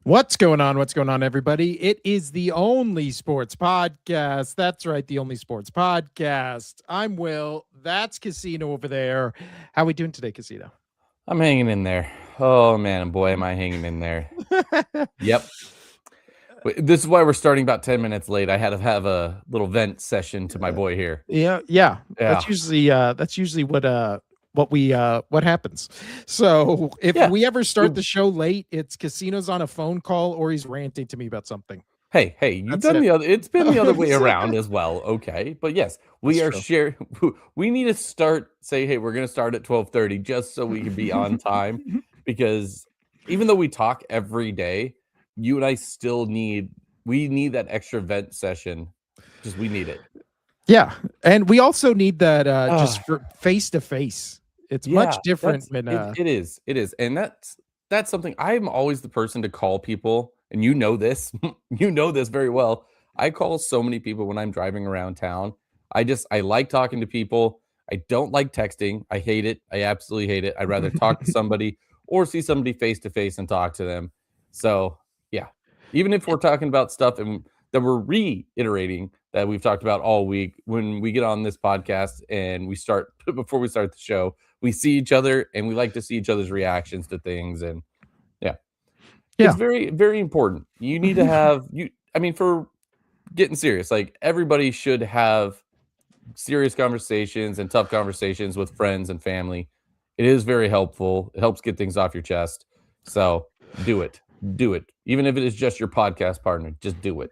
What's going on? What's going on, everybody? It is the only sports podcast. That's right, the only sports podcast. I'm Will. That's Casino over there. How we doing today, Casino? I'm hanging in there. Oh, man, boy, am I hanging in there. Yep. This is why we're starting about 10 minutes late. I had to have a little vent session to my boy here. Yeah. That's usually what happens. So if we ever start the show late, it's Casino's on a phone call or he's ranting to me about something. Hey, you've done the other. It's been the other way around as well. Okay, but yes, we are sharing. We need to say, hey, we're going to start at 12:30 just so we can be on time. Because even though we talk every day, you and I still need that extra vent session. Just we need it. Yeah, and we also need that just for face to face. It's much different than it is, and that's something. I'm always the person to call people. And you know this very well. I call so many people when I'm driving around town. I like talking to people. I don't like texting. I hate it. I absolutely hate it. I'd rather talk to somebody or see somebody face to face and talk to them. So yeah, even if we're talking about stuff and that we're reiterating that we've talked about all week, when we get on this podcast and before we start the show, we see each other and we like to see each other's reactions to things. And it's very, very important. You need to have for getting serious, like everybody should have serious conversations and tough conversations with friends and family. It is very helpful. It helps get things off your chest. So do it. Even if it is just your podcast partner, just do it.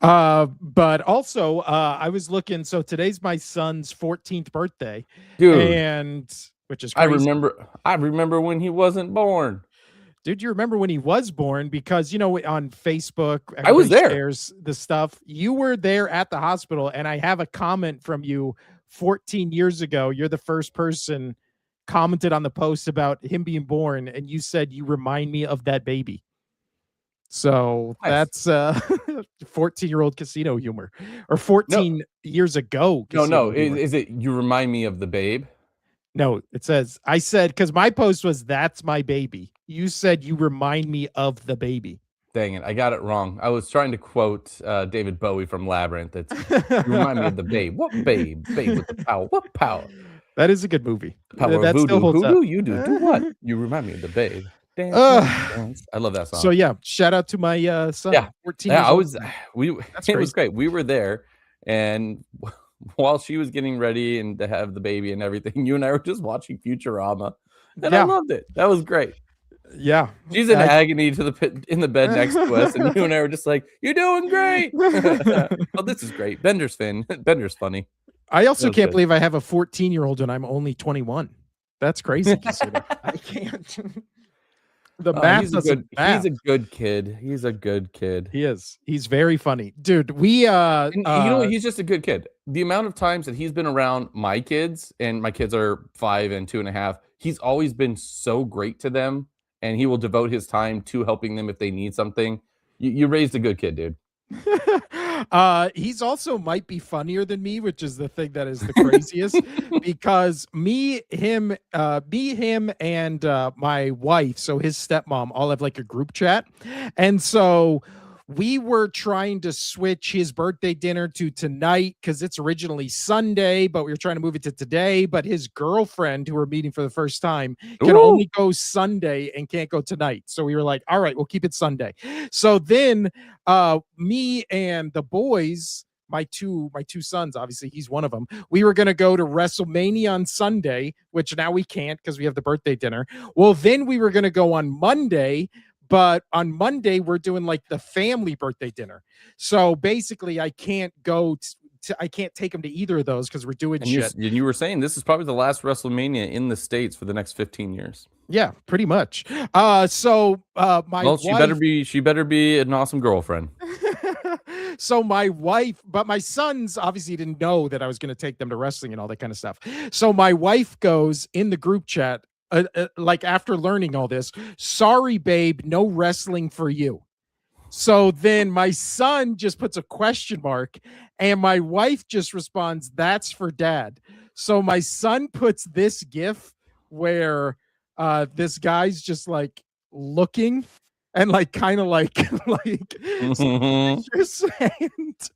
But also, I was looking. So today's my son's 14th birthday, dude, and which is crazy. I remember when he wasn't born. Dude, you remember when he was born? Because, on Facebook, I was there. Shares the stuff. You were there at the hospital, and I have a comment from you 14 years ago. You're the first person commented on the post about him being born, and you said you remind me of that baby. So nice. That's 14-year-old Casino humor, or 14 years ago. No. Is it you remind me of the babe? No, it says, I said, because my post was, that's my baby. You said you remind me of the baby. Dang it, I got it wrong. I was trying to quote David Bowie from Labyrinth. You remind me of the babe. What babe? Babe with the power. What power? That is a good movie. Power that voodoo. Still holds Voodoo, up. you do what? You remind me of the babe. Dance. I love that song. So yeah, shout out to my son. Yeah, 14 years old. It was great. We were there, and while she was getting ready and to have the baby and everything, you and I were just watching Futurama, and I loved it. That was great. Yeah, she's in agony in the bed next to us, and you and I were just like, "You're doing great." Oh, this is great. Bender's funny. I also can't believe I have a 14-year-old and I'm only 21. That's crazy. I can't. The math doesn't math. He's a good kid. He's a good kid. He is. He's very funny, dude. We he's just a good kid. The amount of times that he's been around my kids, and my kids are 5 and 2.5, he's always been so great to them, and he will devote his time to helping them if they need something. You raised a good kid, dude. He's also might be funnier than me, which is the thing that is the craziest, because him, and my wife, so his stepmom, all have like a group chat, and so we were trying to switch his birthday dinner to tonight because it's originally Sunday, but we were trying to move it to today. But his girlfriend, who we're meeting for the first time, can only go Sunday and can't go tonight. So we were like, all right, we'll keep it Sunday. So then me and the boys, my two sons, obviously he's one of them, we were going to go to WrestleMania on Sunday, which now we can't because we have the birthday dinner. Well, then we were going to go on Monday, but on Monday, we're doing like the family birthday dinner. So basically, I can't go I can't take him to either of those because we're doing shit. And you were saying this is probably the last WrestleMania in the States for the next 15 years. Yeah, pretty much. My wife, she better be an awesome girlfriend. So my wife, but my sons obviously didn't know that I was going to take them to wrestling and all that kind of stuff. So my wife goes in the group chat, like after learning all this, sorry, babe, no wrestling for you. So then my son just puts a question mark and my wife just responds, that's for dad. So my son puts this GIF where this guy's just like looking and like kind of like like suspicious.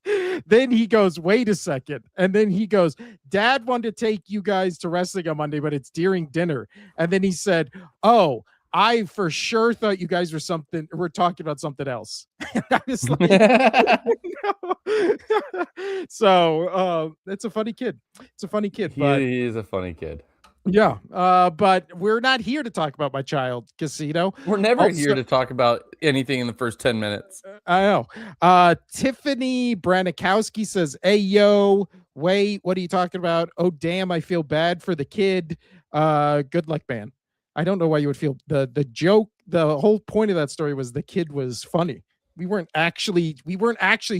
And then he goes, "Wait a second," and then he goes, "Dad wanted to take you guys to wrestling on Monday, but it's during dinner." And then he said, "Oh, I for sure thought you guys were talking about something else." And I was like, no. So it's a funny kid. It's a funny kid, but He is a funny kid. yeah, but we're not here to talk about my child, Casino. We're never here Also, to talk about anything in the first 10 minutes. I know. Tiffany Branikowski says, "Hey yo, wait, what are you talking about? Oh damn, I feel bad for the kid. Good luck, man." I don't know why you would feel the joke. The whole point of that story was the kid was funny. We weren't actually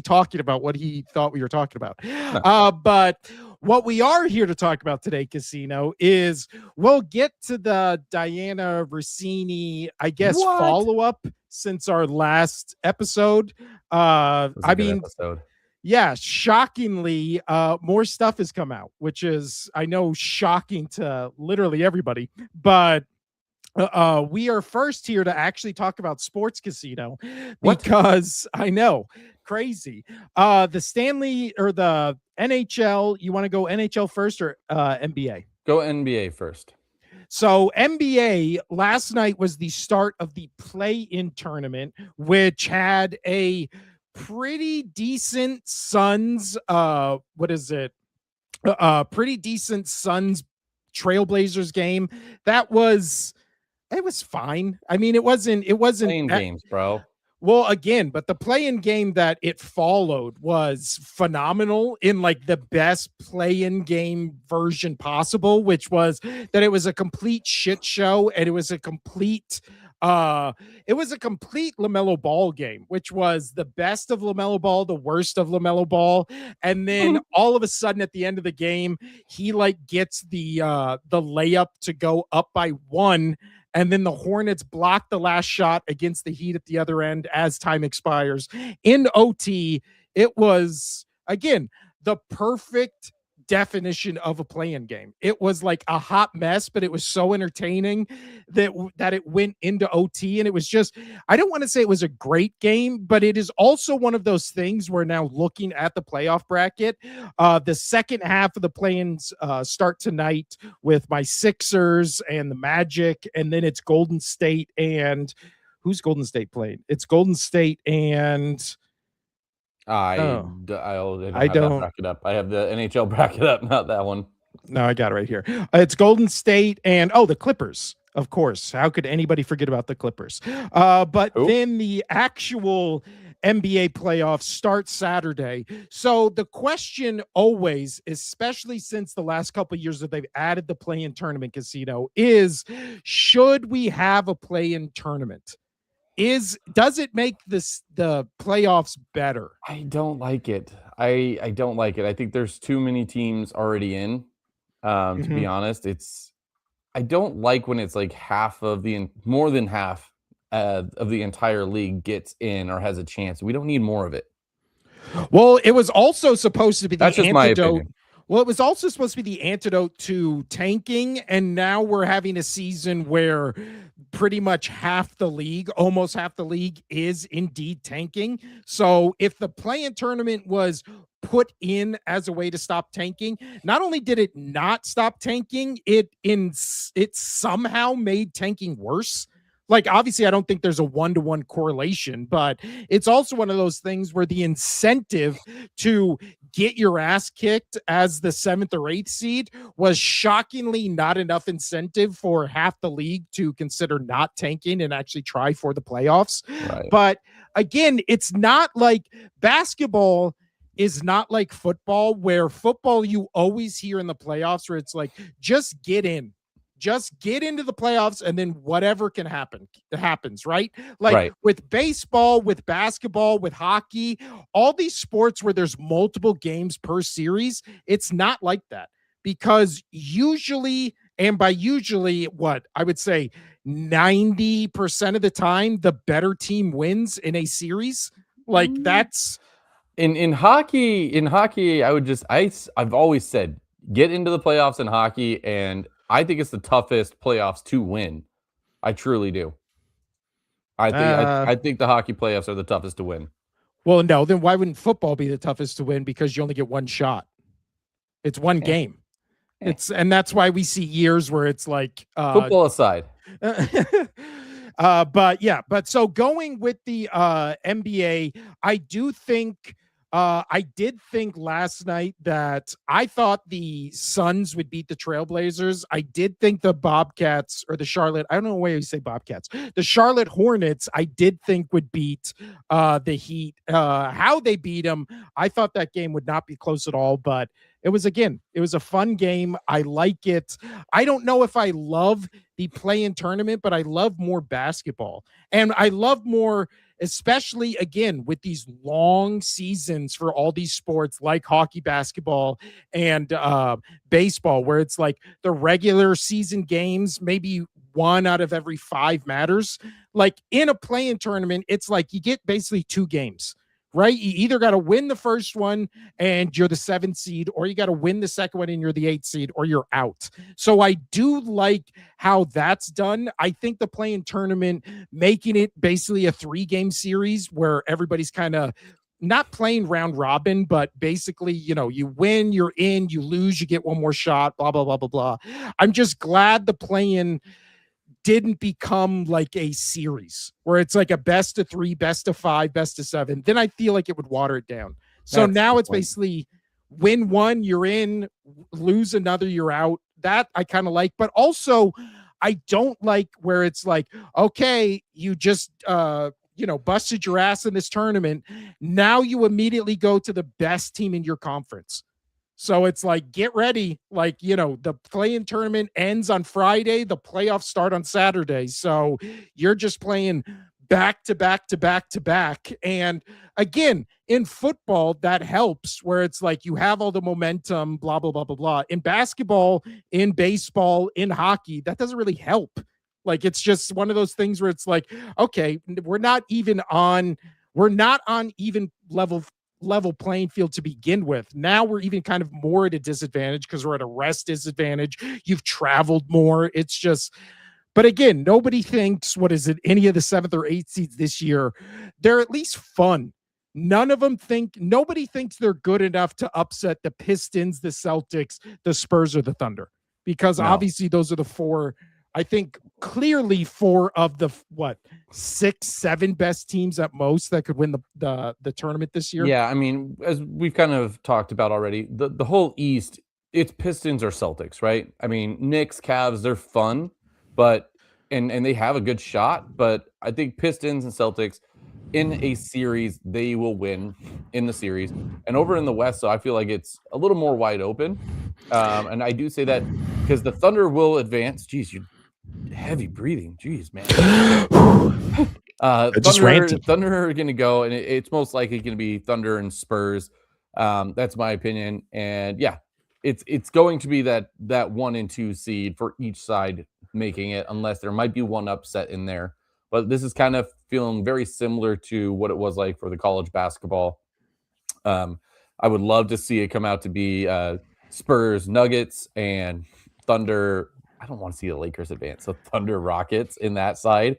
talking about what he thought we were talking about. No. But what we are here to talk about today, Casino, is we'll get to the Diana Rossini, I guess, What? follow up since our last episode. It was a I good mean, episode. yeah, shockingly, more stuff has come out, which is, I know, shocking to literally everybody. But we are first here to actually talk about sports, Casino, What? because I know, crazy. The Stanley or the NHL, you want to go NHL first or NBA? Go NBA first. So NBA last night was the start of the play-in tournament, which had a pretty decent Suns. What is it? Pretty decent Suns Trailblazers game. That was it was fine. I mean, it wasn't Playing games, bro. well, again, but the play-in game that it followed was phenomenal in like the best play-in game version possible, which was that it was a complete shit show and it was a complete LaMelo Ball game, which was the best of LaMelo Ball, the worst of LaMelo Ball, and then all of a sudden at the end of the game, he like gets the layup to go up by 1, and then the Hornets block the last shot against the Heat at the other end as time expires. In OT, it was, again, the perfect definition of a play-in game. It was like a hot mess, but it was so entertaining that it went into OT, and it was just, I don't want to say it was a great game, but it is also one of those things where now looking at the playoff bracket, the second half of the play-ins start tonight with my Sixers and the Magic, and then it's Golden State and who's Golden State playing? It's Golden State and I oh, don't I have that don't. bracket up. I have the NHL bracket up, not that one. No, I got it right here. It's Golden State and the Clippers. Of course. How could anybody forget about the Clippers? But Who? then the actual NBA playoffs start Saturday. So the question always, especially since the last couple of years that they've added the play-in tournament, Casino, is should we have a play-in tournament? Does it make the playoffs better? I don't like it. I don't like it. I think there's too many teams already in. To be Mhm. honest, I don't like when it's like more than half of the entire league gets in or has a chance. We don't need more of it. Well, it was also supposed to be That's the just my antidote. opinion. Well, it was also supposed to be the antidote to tanking, and now we're having a season where pretty much half the league, almost half the league, is indeed tanking. So if the play-in tournament was put in as a way to stop tanking, not only did it not stop tanking, it somehow made tanking worse. Like, obviously, I don't think there's a one-to-one correlation, but it's also one of those things where the incentive to get your ass kicked as the 7th or 8th seed was shockingly not enough incentive for half the league to consider not tanking and actually try for the playoffs. Right. But again, it's not like basketball is not like football, where football you always hear in the playoffs where it's like, just get into the playoffs and then whatever can happen happens, right? Like Right. with baseball, with basketball, with hockey, all these sports where there's multiple games per series, it's not like that, because usually, and by usually, what I would say 90% of the time, the better team wins in a series. Like Mm. that's In hockey, I've always said get into the playoffs in hockey, and I think it's the toughest playoffs to win. I truly do. Uh, I think the hockey playoffs are the toughest to win. well, no, then why wouldn't football be the toughest to win? Because you only get one shot. It's one Eh, game. eh. And that's why we see years where it's like Football aside, but yeah, but so going with the NBA, I do think I did think last night that I thought the Suns would beat the Trailblazers. I did think the Bobcats or the Charlotte, I don't know why you say Bobcats, the Charlotte Hornets, I did think would beat the Heat. How they beat them, I thought that game would not be close at all, but it was a fun game. I like it. I don't know if I love the play-in tournament, but I love more basketball. And I love more, especially again, with these long seasons for all these sports like hockey, basketball, and baseball, where it's like the regular season games, maybe one out of every five matters. Like in a play-in tournament, it's like you get basically two games. Right? You either got to win the first one and you're the seventh seed, or you got to win the second one and you're the eighth seed, or you're out. So I do like how that's done. I think the play-in tournament, making it basically a 3-game series where everybody's kind of not playing round robin, but basically, you win, you're in, you lose, you get one more shot, blah, blah, blah, blah, blah. I'm just glad the play-in didn't become like a series where it's like a best of 3, best of 5, best of 7. Then I feel like it would water it down. So that's now the it's point. basically win one, you're in, lose another, you're out. That I kind of like, but also I don't like where it's like, okay, you just busted your ass in this tournament. Now you immediately go to the best team in your conference. So it's like, get ready. Like, the play-in tournament ends on Friday. The playoffs start on Saturday. So you're just playing back to back to back to back. And again, in football, that helps where it's like you have all the momentum, blah, blah, blah, blah, blah. In basketball, in baseball, in hockey, that doesn't really help. Like, it's just one of those things where it's like, okay, we're not on even level playing field to begin with. Now we're even kind of more at a disadvantage because we're at a rest disadvantage. You've traveled more. It's just, but again, nobody thinks, what is it, any of the 7th or 8th seeds this year, they're at least fun. Nobody thinks they're good enough to upset the Pistons, the Celtics, the Spurs, or the Thunder, because No. obviously those are the four, I think clearly 4 of the 6, 7 best teams at most that could win the tournament this year. Yeah, I mean, as we've kind of talked about already, the whole East, it's Pistons or Celtics, right? I mean, Knicks, Cavs, they're fun, but and they have a good shot, but I think Pistons and Celtics in a series, they will win in the series. And over in the West, so I feel like it's a little more wide open. And I do say that because the Thunder will advance. Geez, you heavy breathing. Jeez, man. Just ranting. Thunder are going to go, and it's most likely going to be Thunder and Spurs. That's my opinion, and yeah, it's going to be that 1 and 2 seed for each side making it, unless there might be one upset in there. But this is kind of feeling very similar to what it was like for the college basketball. I would love to see it come out to be Spurs, Nuggets, and Thunder. I don't want to see the Lakers advance, so Thunder, Rockets in that side.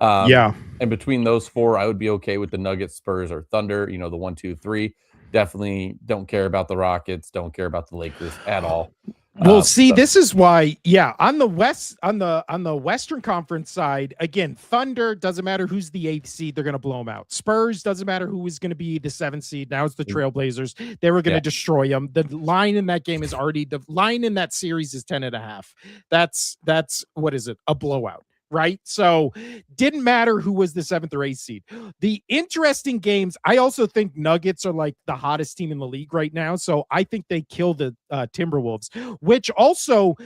Yeah. And between those 4, I would be okay with the Nuggets, Spurs, or Thunder. The 1, 2, 3. Definitely don't care about the Rockets. Don't care about the Lakers at all. Well, see, this is why, yeah, on the Western Conference side, again, Thunder, doesn't matter who's the 8th seed, they're going to blow them out. Spurs, doesn't matter who is going to be the 7th seed. Now it's the Trailblazers. They were going to destroy them. The line in that game is the line in that series is 10.5. That's what is it? A blowout. Right. So didn't matter who was the 7th or 8th seed. The interesting games, I also think Nuggets are like the hottest team in the league right now. So I think they kill the Timberwolves, which also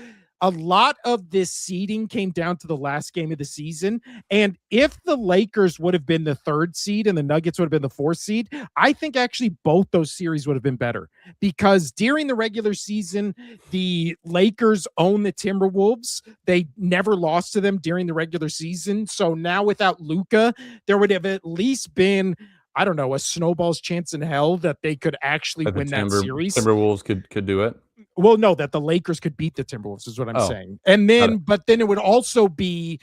a lot of this seeding came down to the last game of the season. And if the Lakers would have been the 3rd seed and the Nuggets would have been the 4th seed, I think actually both those series would have been better, because during the regular season, the Lakers own the Timberwolves. They never lost to them during the regular season. So now without Luka, there would have at least been, I don't know, a snowball's chance in hell that they could actually win that series. Timberwolves could do it. Well, no, that the Lakers could beat the Timberwolves is what I'm saying. And then, but then it would also be,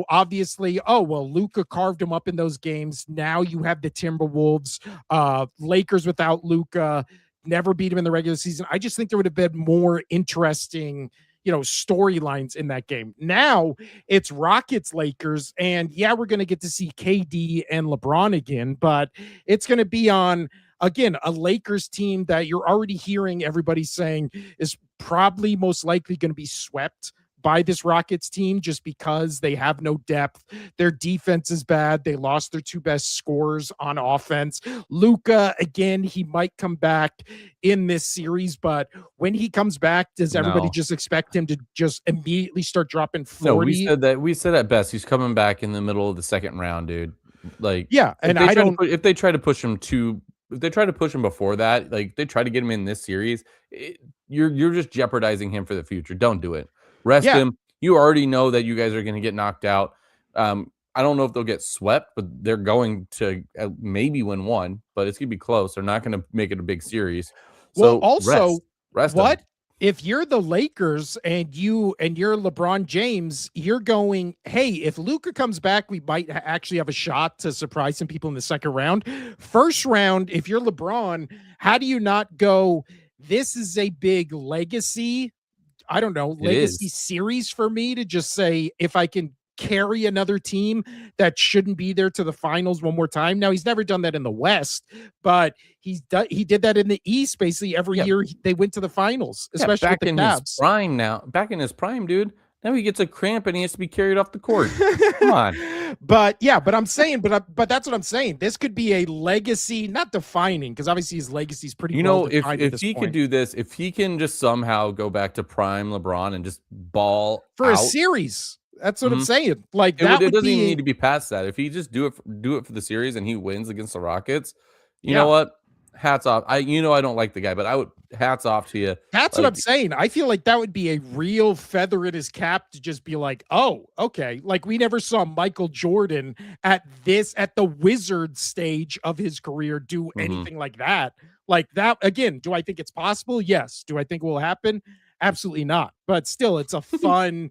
obviously, oh, well, Luka carved him up in those games. Now you have the Timberwolves, Lakers without Luka, never beat him in the regular season. I just think there would have been more interesting, storylines in that game. Now it's Rockets Lakers, and yeah, we're going to get to see KD and LeBron again, but it's going to be on again a Lakers team that you're already hearing everybody saying is probably most likely going to be swept by this Rockets team just because they have no depth. Their defense is bad. They lost their two best scorers on offense. Luka, again, he might come back in this series, but when he comes back, does everybody No. just expect him to just immediately start dropping No, 40? we said at best he's coming back in the middle of the second round, dude. Like Yeah, if and they I try to don't. put if they try to push him to if they try to push him before that, like they try to get him in this series, you're just jeopardizing him for the future. Don't do it. Rest Yeah, him. You already know that you guys are going to get knocked out. I don't know if they'll get swept, but they're going to maybe win one, but it's going to be close. They're not going to make it a big series. well, So also, rest him. what if you're the Lakers and you're LeBron James, you're going, hey, if Luka comes back, we might actually have a shot to surprise some people in the second round. First round, if you're LeBron, how do you not go, this is a big legacy, I don't know, It legacy is. series for me to just say, if I can carry another team that shouldn't be there to the finals one more time. Now he's never done that in the West, but he did that in the East basically every Yeah, year they went to the finals, Yeah, especially with back the in his Cavs. prime now. Back in his prime, dude. Now he gets a cramp and he has to be carried off the court. Come on. But yeah, but I'm saying, but that's what I'm saying. This could be a legacy, not defining, because obviously his legacy is pretty You well know, defined at if this he could point. do this, if he can just somehow go back to prime LeBron and just ball For a out, series, that's what I'm mhm, saying. Like that it would doesn't even need be, to be past that. If he just do it for the series and he wins against the Rockets, you know yeah. what? Hats off. I don't like the guy, but I would hats off to you. That's what I'm Like, saying. I feel like that would be a real feather in his cap to just be like, oh, okay. Like we never saw Michael Jordan at the wizard stage of his career do mhm. anything like that. Like that again, do I think it's possible? Yes. Do I think it will happen? Absolutely not. But still, it's a fun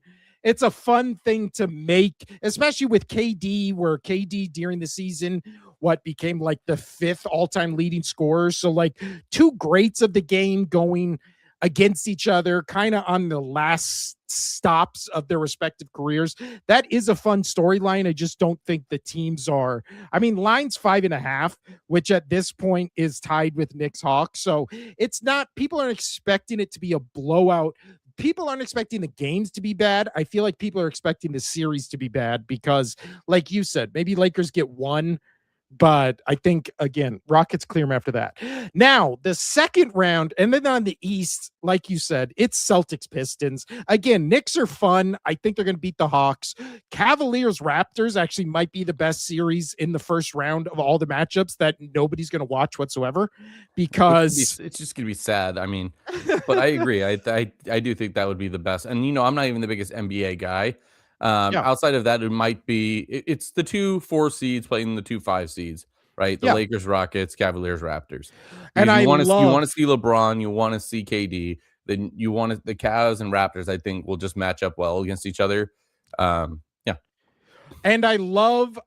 thing to make, especially with KD, where KD during the season, what became like the fifth all-time leading scorer. So like two greats of the game going against each other, kind of on the last stops of their respective careers. That is a fun storyline. I just don't think the teams are. I mean, line's 5.5, which at this point is tied with Knicks Hawks. So it's not, people aren't expecting it to be a blowout. People aren't expecting the games to be bad. I feel like people are expecting the series to be bad because, like you said, maybe Lakers get one, but I think again, Rockets clear them after that. Now, the second round, and then on the East, like you said, it's Celtics Pistons. Again, Knicks are fun. I think they're going to beat the Hawks. Cavaliers Raptors actually might be the best series in the first round of all the matchups that nobody's going to watch whatsoever because It's just gonna be sad. I mean, but I agree. I do think that would be the best. And I'm not even the biggest NBA guy. yeah, Outside of that, it might be it's the 2 4 seeds playing the 2 5 seeds, right? The yeah. Lakers, Rockets, Cavaliers, Raptors. And Because I you want to love see LeBron, you want to see KD, then the Cavs and Raptors. I think will just match up well against each other. Yeah, And I love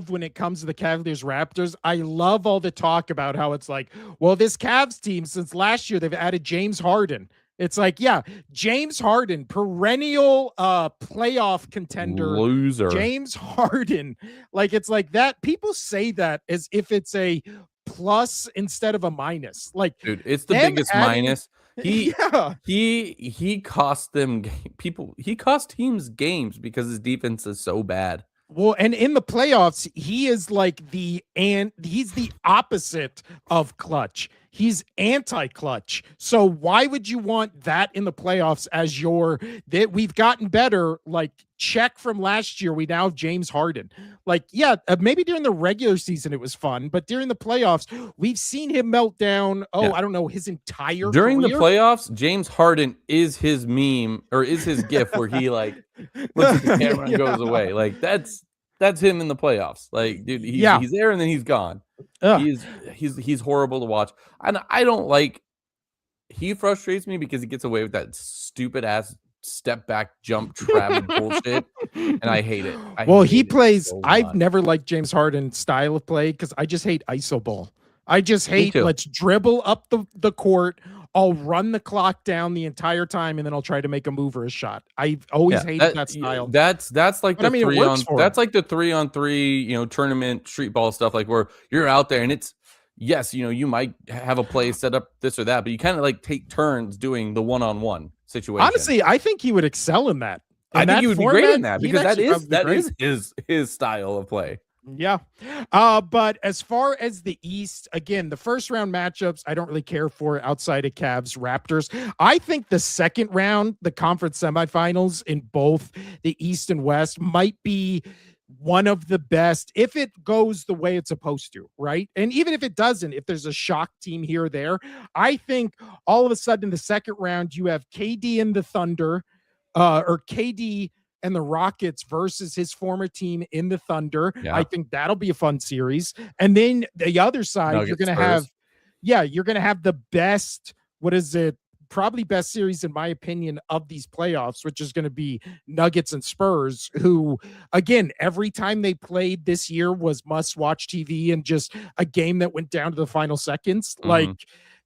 when it comes to the Cavaliers Raptors. I love all the talk about how it's like, well, this Cavs team, since last year, they've added James Harden. It's like, yeah, James Harden, perennial playoff contender. loser, James Harden. Like it's like that. People say that as if it's a plus instead of a minus. Like dude. It's the them biggest adding, minus. He yeah. he cost them people. He cost teams games because his defense is so bad. Well, and in the playoffs, he is like he's the opposite of clutch. He's anti-clutch. So why would you want that in the playoffs as your that we've gotten better, like check from last year, we now have James Harden. Like, yeah, maybe during the regular season it was fun, but during the playoffs, we've seen him melt down, oh, Yeah. I don't know, his entire During the career. playoffs, James Harden is his meme or is his gif where he like looks at the camera and goes Yeah. away. Like that's him in the playoffs. Like, dude, Yeah. he's there and then he's gone. Ugh. He's horrible to watch. And I don't like he frustrates me because he gets away with that stupid ass step back jump trap bullshit, and I hate it. I Well, he hate it plays. so I've much. never liked James Harden's style of play because I just hate iso ball. I just Me hate too. let's dribble up the court. I'll run the clock down the entire time, and then I'll try to make a move or a shot. I've always Yeah, hated that style. that's like But I the mean, it works for him. 3-on-3, tournament street ball stuff, like where you're out there and it's yes, you might have a play set up this or that, but you kind of like take turns doing the one-on-one situation. Honestly, I think he would excel in that. I In think that he would be great in format, that he'd because actually probably be that great. is his style of play. Yeah. But as far as the East, again, the first round matchups, I don't really care for outside of Cavs Raptors. I think the second round, the conference semifinals in both the East and West might be one of the best if it goes the way it's supposed to, right? And even if it doesn't, if there's a shock team here or there, I think all of a sudden in the second round, you have KD and the Thunder, or KD and the Rockets versus his former team in the Thunder. I Yeah. think that'll be a fun series. And then the other side, you're Nuggets, going to have, Spurs. yeah, you're going to have the best, what is it? Probably best series, in my opinion, of these playoffs, which is going to be Nuggets and Spurs, who, again, every time they played this year was must watch TV and just a game that went down to the final seconds. Like, Mhm.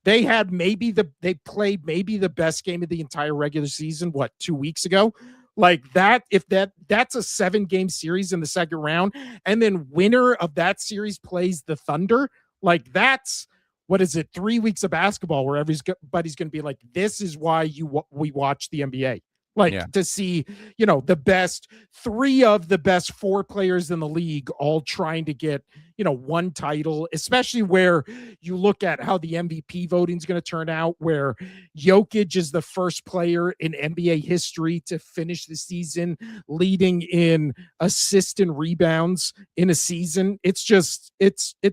they played maybe the best game of the entire regular season, 2 weeks ago? Like that, if that's a 7-game series in the second round, and then winner of that series plays the Thunder, like that's what is it, 3 weeks of basketball where everybody's going to be like, this is why we watch the NBA. Like Yeah. to see, the best three of the best four players in the league all trying to get, one title, especially where you look at how the MVP voting is going to turn out, where Jokic is the first player in NBA history to finish the season leading in assists and rebounds in a season. It's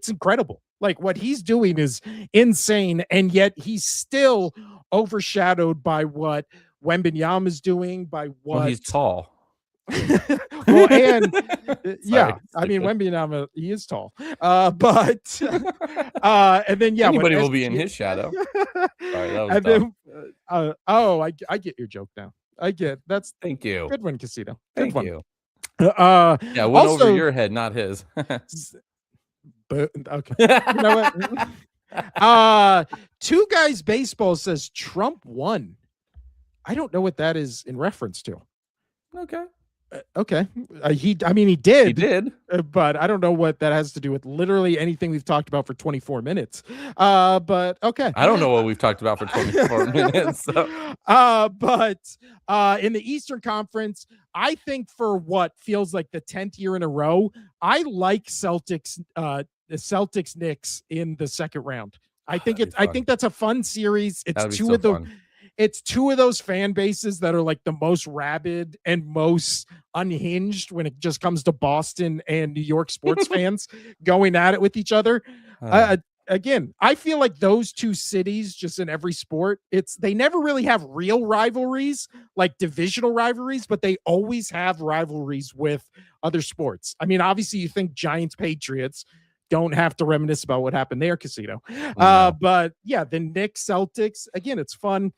incredible. Like what he's doing is insane, and yet he's still overshadowed by what Wembanyama's doing, by Well, what he's tall. well, and Sorry, yeah, I mean stupid. Wembanyama, he is tall, but and then yeah, what Anybody will be in SG his shadow. Sorry, that was and dumb. then I get your joke now. I get that's Thank you. good one, Casino. Good Thank one. you. Uh, Yeah, went over also, your head, not his. but okay, you know what? Two Guys Baseball says Trump won. I don't know what that is in reference to. Okay. Okay. He He did, did. but I don't know what that has to do with literally anything we've talked about for 24 minutes. But okay. I don't know what we've talked about for 24 minutes. So. But in the Eastern Conference, I think for what feels like the 10th year in a row, I like the Celtics Knicks in the second round. I think that's a fun series. That would be so fun. It's two of those fan bases that are like the most rabid and most unhinged when it just comes to Boston and New York sports fans going at it with each other. Again, I feel like those two cities, just in every sport, they never really have real rivalries, like divisional rivalries, but they always have rivalries with other sports. I mean, obviously, you think Giants Patriots. Don't have to reminisce about what happened there, Casino. No. But yeah, the Knicks Celtics, again, it's fun.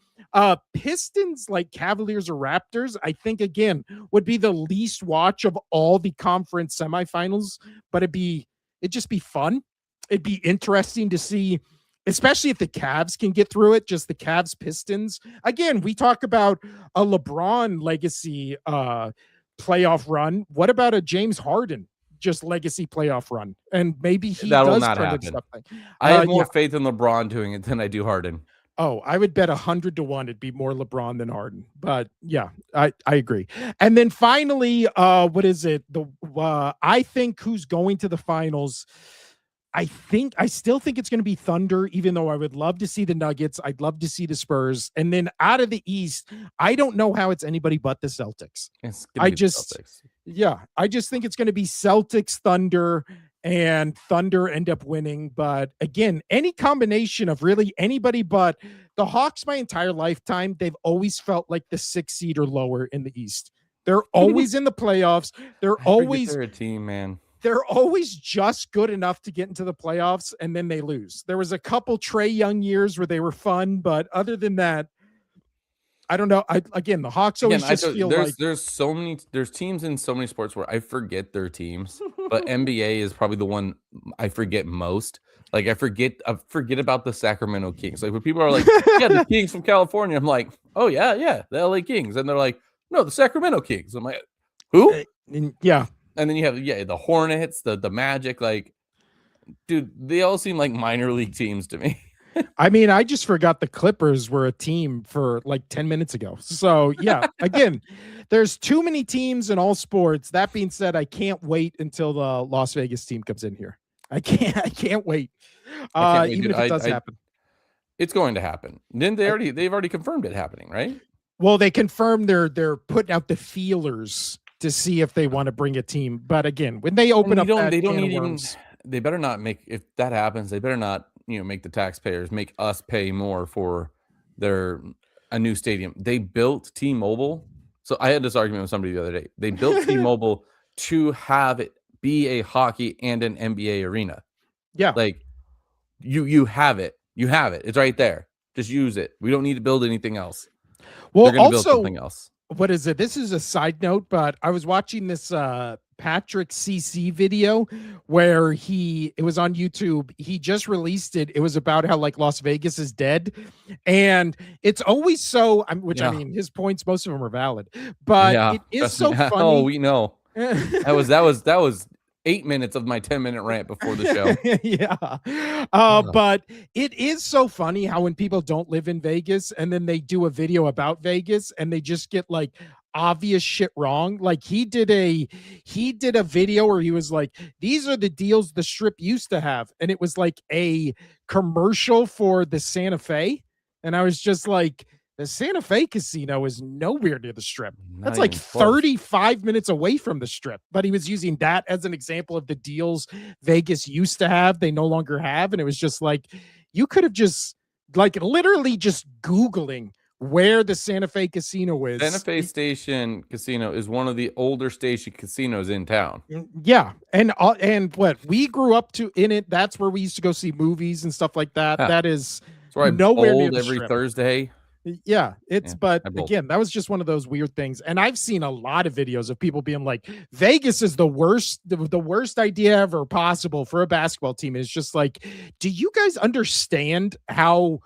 Pistons, like Cavaliers or Raptors, I think again would be the least watch of all the conference semifinals, but it'd just be fun. It'd be interesting to see, especially if the Cavs can get through it, just the Cavs Pistons. Again, we talk about a LeBron legacy playoff run. What about a James Harden just legacy playoff run? And maybe he That will does not turn into happen. something. I have more Yeah. faith in LeBron doing it than I do Harden. Oh, I would bet 100-1 it'd be more LeBron than Harden. But yeah, I agree. And then finally, what is it? I think who's going to the finals. I still think it's going to be Thunder, even though I would love to see the Nuggets. I'd love to see the Spurs. And then out of the East, I don't know how it's anybody but the Celtics. I just think it's going to be Celtics, Thunder, and Thunder end up winning. But again, any combination of really anybody but the Hawks, my entire lifetime, they've always felt like the 6th seed or lower in the East. They're always in the playoffs. They're a team, man. They're always just good enough to get into the playoffs, and then they lose. There was a couple Trae Young years where they were fun, but other than that, I don't know. Again, the Hawks always just feel like there's teams in so many sports where I forget their teams, but NBA is probably the one I forget most. Like I forget about the Sacramento Kings. Like when people are like, yeah, the Kings from California, I'm like, oh yeah, the LA Kings, and they're like, no, the Sacramento Kings. I'm like, who? Yeah. And then you have the Hornets, the Magic, like, dude, they all seem like minor league teams to me. I mean, I just forgot the Clippers were a team for like 10 minutes ago. So, yeah, again, there's too many teams in all sports. That being said, I can't wait until the Las Vegas team comes in here. I can't wait. I can't wait, Even dude. if it does happen. It's going to happen. Then they've already confirmed it happening, right? Well, they confirmed they're putting out the feelers to see if they want to bring a team. But again, when they open up that can of worms, they better not make, if that happens, they better not, make the taxpayers make us pay more for a new stadium. They built T-Mobile. So I had this argument with somebody the other day. They built T-Mobile to have it be a hockey and an NBA arena. Yeah. Like you have it. You have it. It's right there. Just use it. We don't need to build anything else. Well, they're going to build something else. What is it? This is a side note, but I was watching this Patrick CC video where it was on YouTube. He just released it. It was about how like Las Vegas is dead. And it's always so, I mean, his points, most of them are valid, but it is so funny. Oh, we know. that was 8 minutes of my 10-minute rant before the show. Yeah. But it is so funny how when people don't live in Vegas and then they do a video about Vegas and they just get like obvious shit wrong. Like he did a video where he was like, these are the deals the Strip used to have. And it was like a commercial for the Santa Fe. And I was just like, the Santa Fe casino is nowhere near the Strip. That's like 35 minutes away from the Strip. But he was using that as an example of the deals Vegas used to have, they no longer have. And it was just like, you could have just like literally just Googling where the Santa Fe casino is. Santa Fe Station Casino is one of the older station casinos in town. Yeah. And what we grew up in it, that's where we used to go see movies and stuff like that. That is nowhere near the every Strip. Thursday. Yeah, but again, that was just one of those weird things. And I've seen a lot of videos of people being like, Vegas is the worst idea ever possible for a basketball team. It's just like, do you guys understand how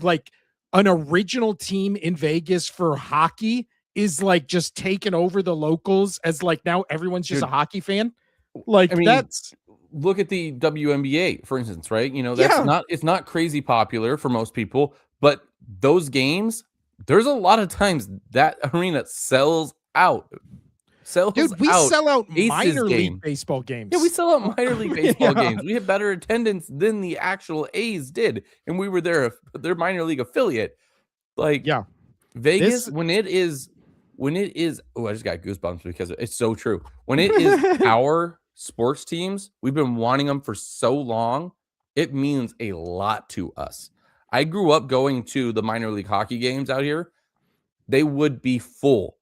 like an original team in Vegas for hockey is like just taking over the locals as like now everyone's just a hockey fan? Like, I mean, look at the WNBA, for instance, right? It's not crazy popular for most people, but those games, there's a lot of times that arena sells out. Dude, we sell out minor league baseball games. Yeah, we sell out minor league baseball games. We have better attendance than the actual A's did, and we were their minor league affiliate. Like, Vegas, when it is, oh, I just got goosebumps because it's so true. When it is our sports teams, we've been wanting them for so long. It means a lot to us. I grew up going to the minor league hockey games out here. They would be full.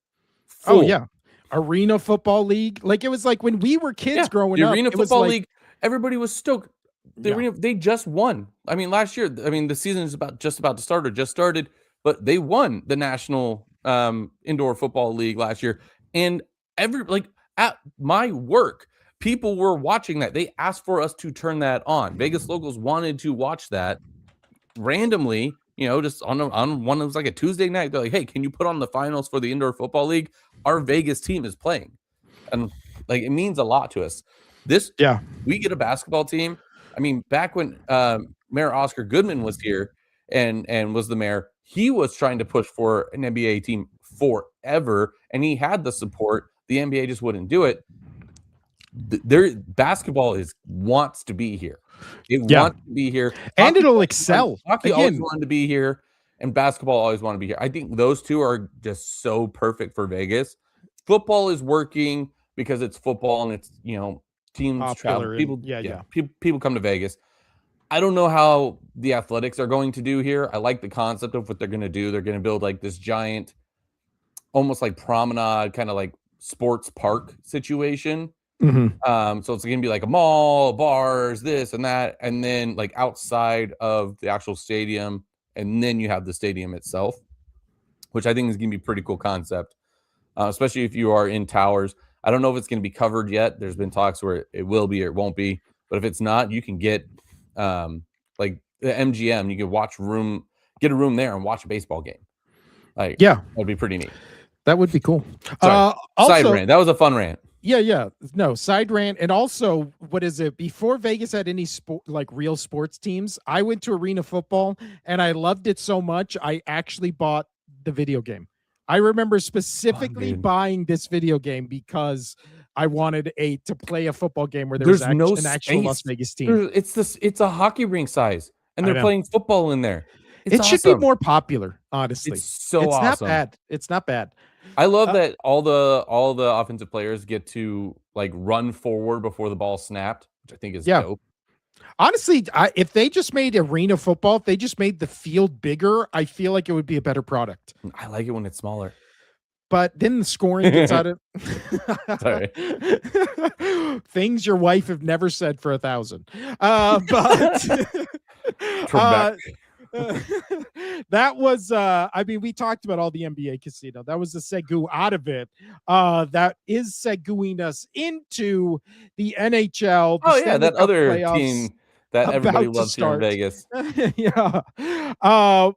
Oh, yeah. Arena Football League. Like, it was like when we were kids growing up. Arena Football League, everybody was stoked. The arena, they just won. I mean, last year, the season is just about to start or just started, but they won the National Indoor Football League last year. And at my work, people were watching that. They asked for us to turn that on. Vegas locals wanted to watch that. Randomly, just on one, it was like a Tuesday night. They're like, "Hey, can you put on the finals for the Indoor Football League? Our Vegas team is playing," and like it means a lot to us. We get a basketball team. I mean, back when Mayor Oscar Goodman was here and was the mayor, he was trying to push for an NBA team forever, and he had the support. The NBA just wouldn't do it. Their basketball wants to be here. It wants to be here, and it'll excel. Hockey always wanted to be here, and basketball always want to be here. I think those two are just so perfect for Vegas. Football is working because it's football and it's teams travel. People come to Vegas. I don't know how the Athletics are going to do here. I like the concept of what they're going to do. They're going to build like this giant, almost like promenade, kind of like sports park situation. Mm-hmm. So it's going to be like a mall, bars, this and that, and then like outside of the actual stadium, and then you have the stadium itself. which I think is going to be a pretty cool concept, especially if you are in towers. I don't know if it's going to be covered yet. There's been talks where it will be or it won't be, but if it's not, you can get like the MGM. You can get a room there and watch a baseball game. Like, Yeah, that'd be pretty neat. that would be cool. Sorry, side Also, rant. That was a fun rant. yeah. No, side rant. And also, what is it? Before Vegas had any sport, like real sports teams, I went to Arena Football and I loved it so much. I actually bought the video game. I remember specifically buying this video game because I wanted to play a football game where there was no an actual Las space. Vegas team. It's a hockey rink size, and they're playing football in there. It's It should be more popular, honestly. It's so awesome. Not bad. It's not bad. I love that all the offensive players get to like run forward before the ball snapped, which I think is dope. Honestly, if they just made Arena Football, if they just made the field bigger, I feel like it would be a better product. I like it when it's smaller. But then the scoring gets out of Sorry. Things your wife have never said for 1,000. But that was I mean, we talked about all the NBA casino. That was the segue out of it. That is segueing us into the NHL. Oh yeah, that other team that everybody loves here in Vegas. Yeah.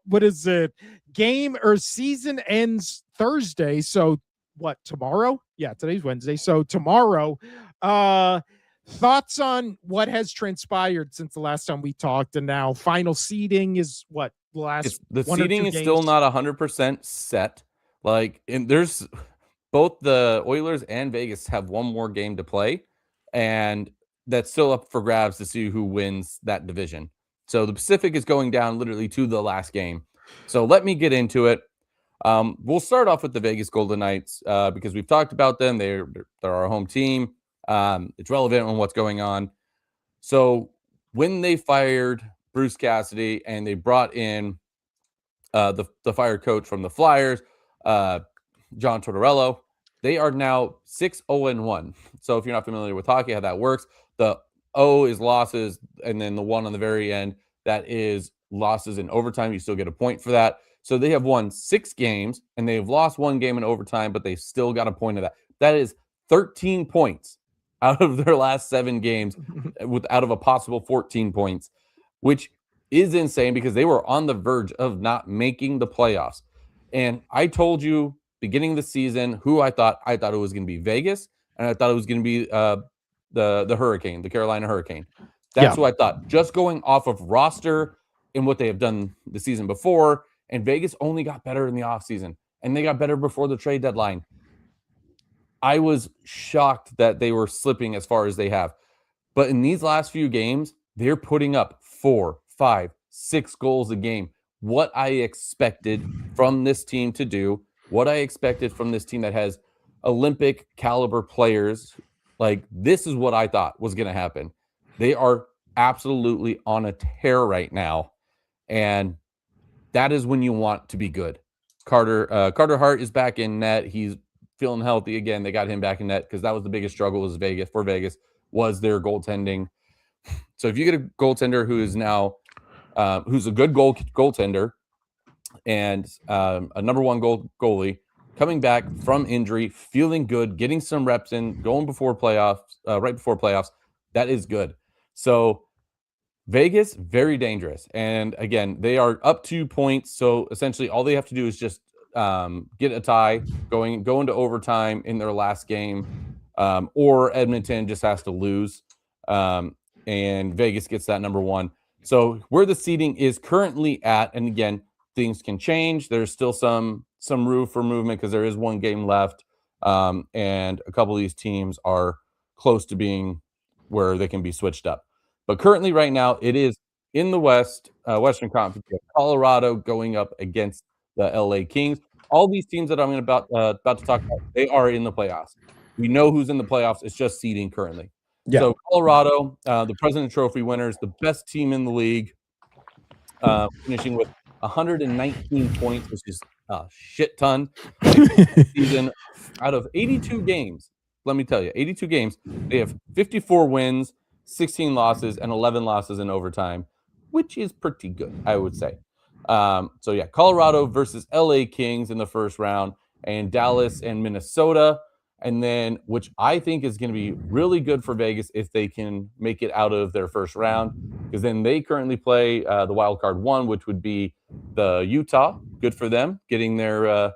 What is it? Game or season ends Thursday. So what, tomorrow? Yeah, today's Wednesday. So tomorrow, thoughts on what has transpired since the last time we talked, and now final seeding is what, the seeding is still not 100% set. Like, and there's both the Oilers and Vegas have one more game to play, and that's still up for grabs to see who wins that division. So the Pacific is going down literally to the last game. So let me get into it. We'll start off with the Vegas Golden Knights because we've talked about them. They're our home team. It's relevant on what's going on. So when they fired Bruce Cassidy and they brought in the fired coach from the Flyers, John Tortorella, they are now 6-0-1. So if you're not familiar with hockey, how that works, the O is losses, and then the 1 on the very end, that is losses in overtime. You still get a point for that. So they have won 6 games, and they've lost 1 game in overtime, but they still got a point of that. That is 13 points out of their last 7 games, out of a possible 14 points, which is insane because they were on the verge of not making the playoffs. And I told you beginning of the season who I thought it was going to be Vegas, and I thought it was going to be the Hurricane, the Carolina Hurricane. That's who I thought, just going off of roster and what they have done the season before. And Vegas only got better in the offseason, and they got better before the trade deadline. I was shocked that they were slipping as far as they have. But in these last few games, they're putting up 4, 5, 6 goals a game. What I expected from this team to do, what I expected from this team that has Olympic caliber players, like, this is what I thought was going to happen. They are absolutely on a tear right now, and that is when you want to be good. Carter Hart is back in net. He's feeling healthy again. They got him back in net because that was the biggest struggle was Vegas was their goaltending. So if you get a goaltender who is now who's a good goaltender and a number 1 goalie coming back from injury, feeling good, getting some reps in, going before playoffs, right before playoffs, that is good. So Vegas, very dangerous. And again, they are up 2 points. So essentially all they have to do is just get a tie, go into overtime in their last game, or Edmonton just has to lose, and Vegas gets that number 1. So where the seeding is currently at, and again, things can change. There's still some room for movement because there is 1 game left, and a couple of these teams are close to being where they can be switched up. But currently, right now, it is in the Western Conference. Colorado going up against the LA Kings. All these teams that I'm about to talk about, they are in the playoffs. We know who's in the playoffs. It's just seeding currently. Yeah. So Colorado, the President Trophy winners, the best team in the league, finishing with 119 points, which is a shit ton. Season out of 82 games. Let me tell you, 82 games. They have 54 wins, 16 losses, and 11 losses in overtime, which is pretty good, I would say. So yeah, Colorado versus LA Kings in the first round, and Dallas and Minnesota. And then, which I think is going to be really good for Vegas if they can make it out of their first round, because then they currently play the wild card one, which would be the Utah. Good for them getting their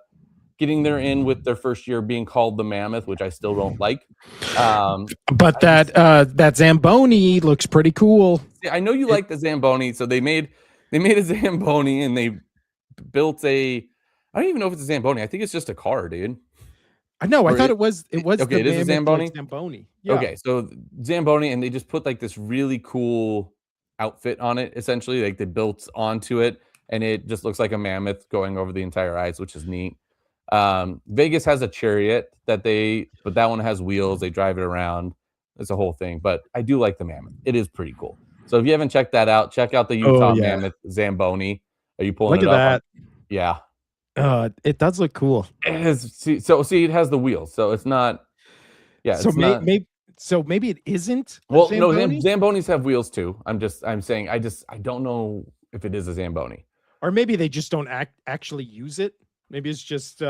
in with their first year being called the Mammoth, which I still don't like. But that Zamboni looks pretty cool. I know you like the Zamboni, so they made a Zamboni and they built a. I don't even know if it's a Zamboni. I think it's just a car, dude. I know. I thought it was okay. the It is a Zamboni. Zamboni. Yeah. Okay, so Zamboni, and they just put like this really cool outfit on it. Essentially, like they built onto it, and it just looks like a mammoth going over the entire ice, which is neat. Vegas has a chariot but that one has wheels. They drive it around. It's a whole thing. But I do like the mammoth. It is pretty cool. So if you haven't checked that out, check out the Utah Mammoth Zamboni. Are you pulling it up? Yeah. It does look cool. It is. See, it has the wheels, so it's not. Yeah. So maybe it isn't. Well, no, Zambonis have wheels too. I'm saying I don't know if it is a Zamboni. Or maybe they just don't actually use it. Maybe it's just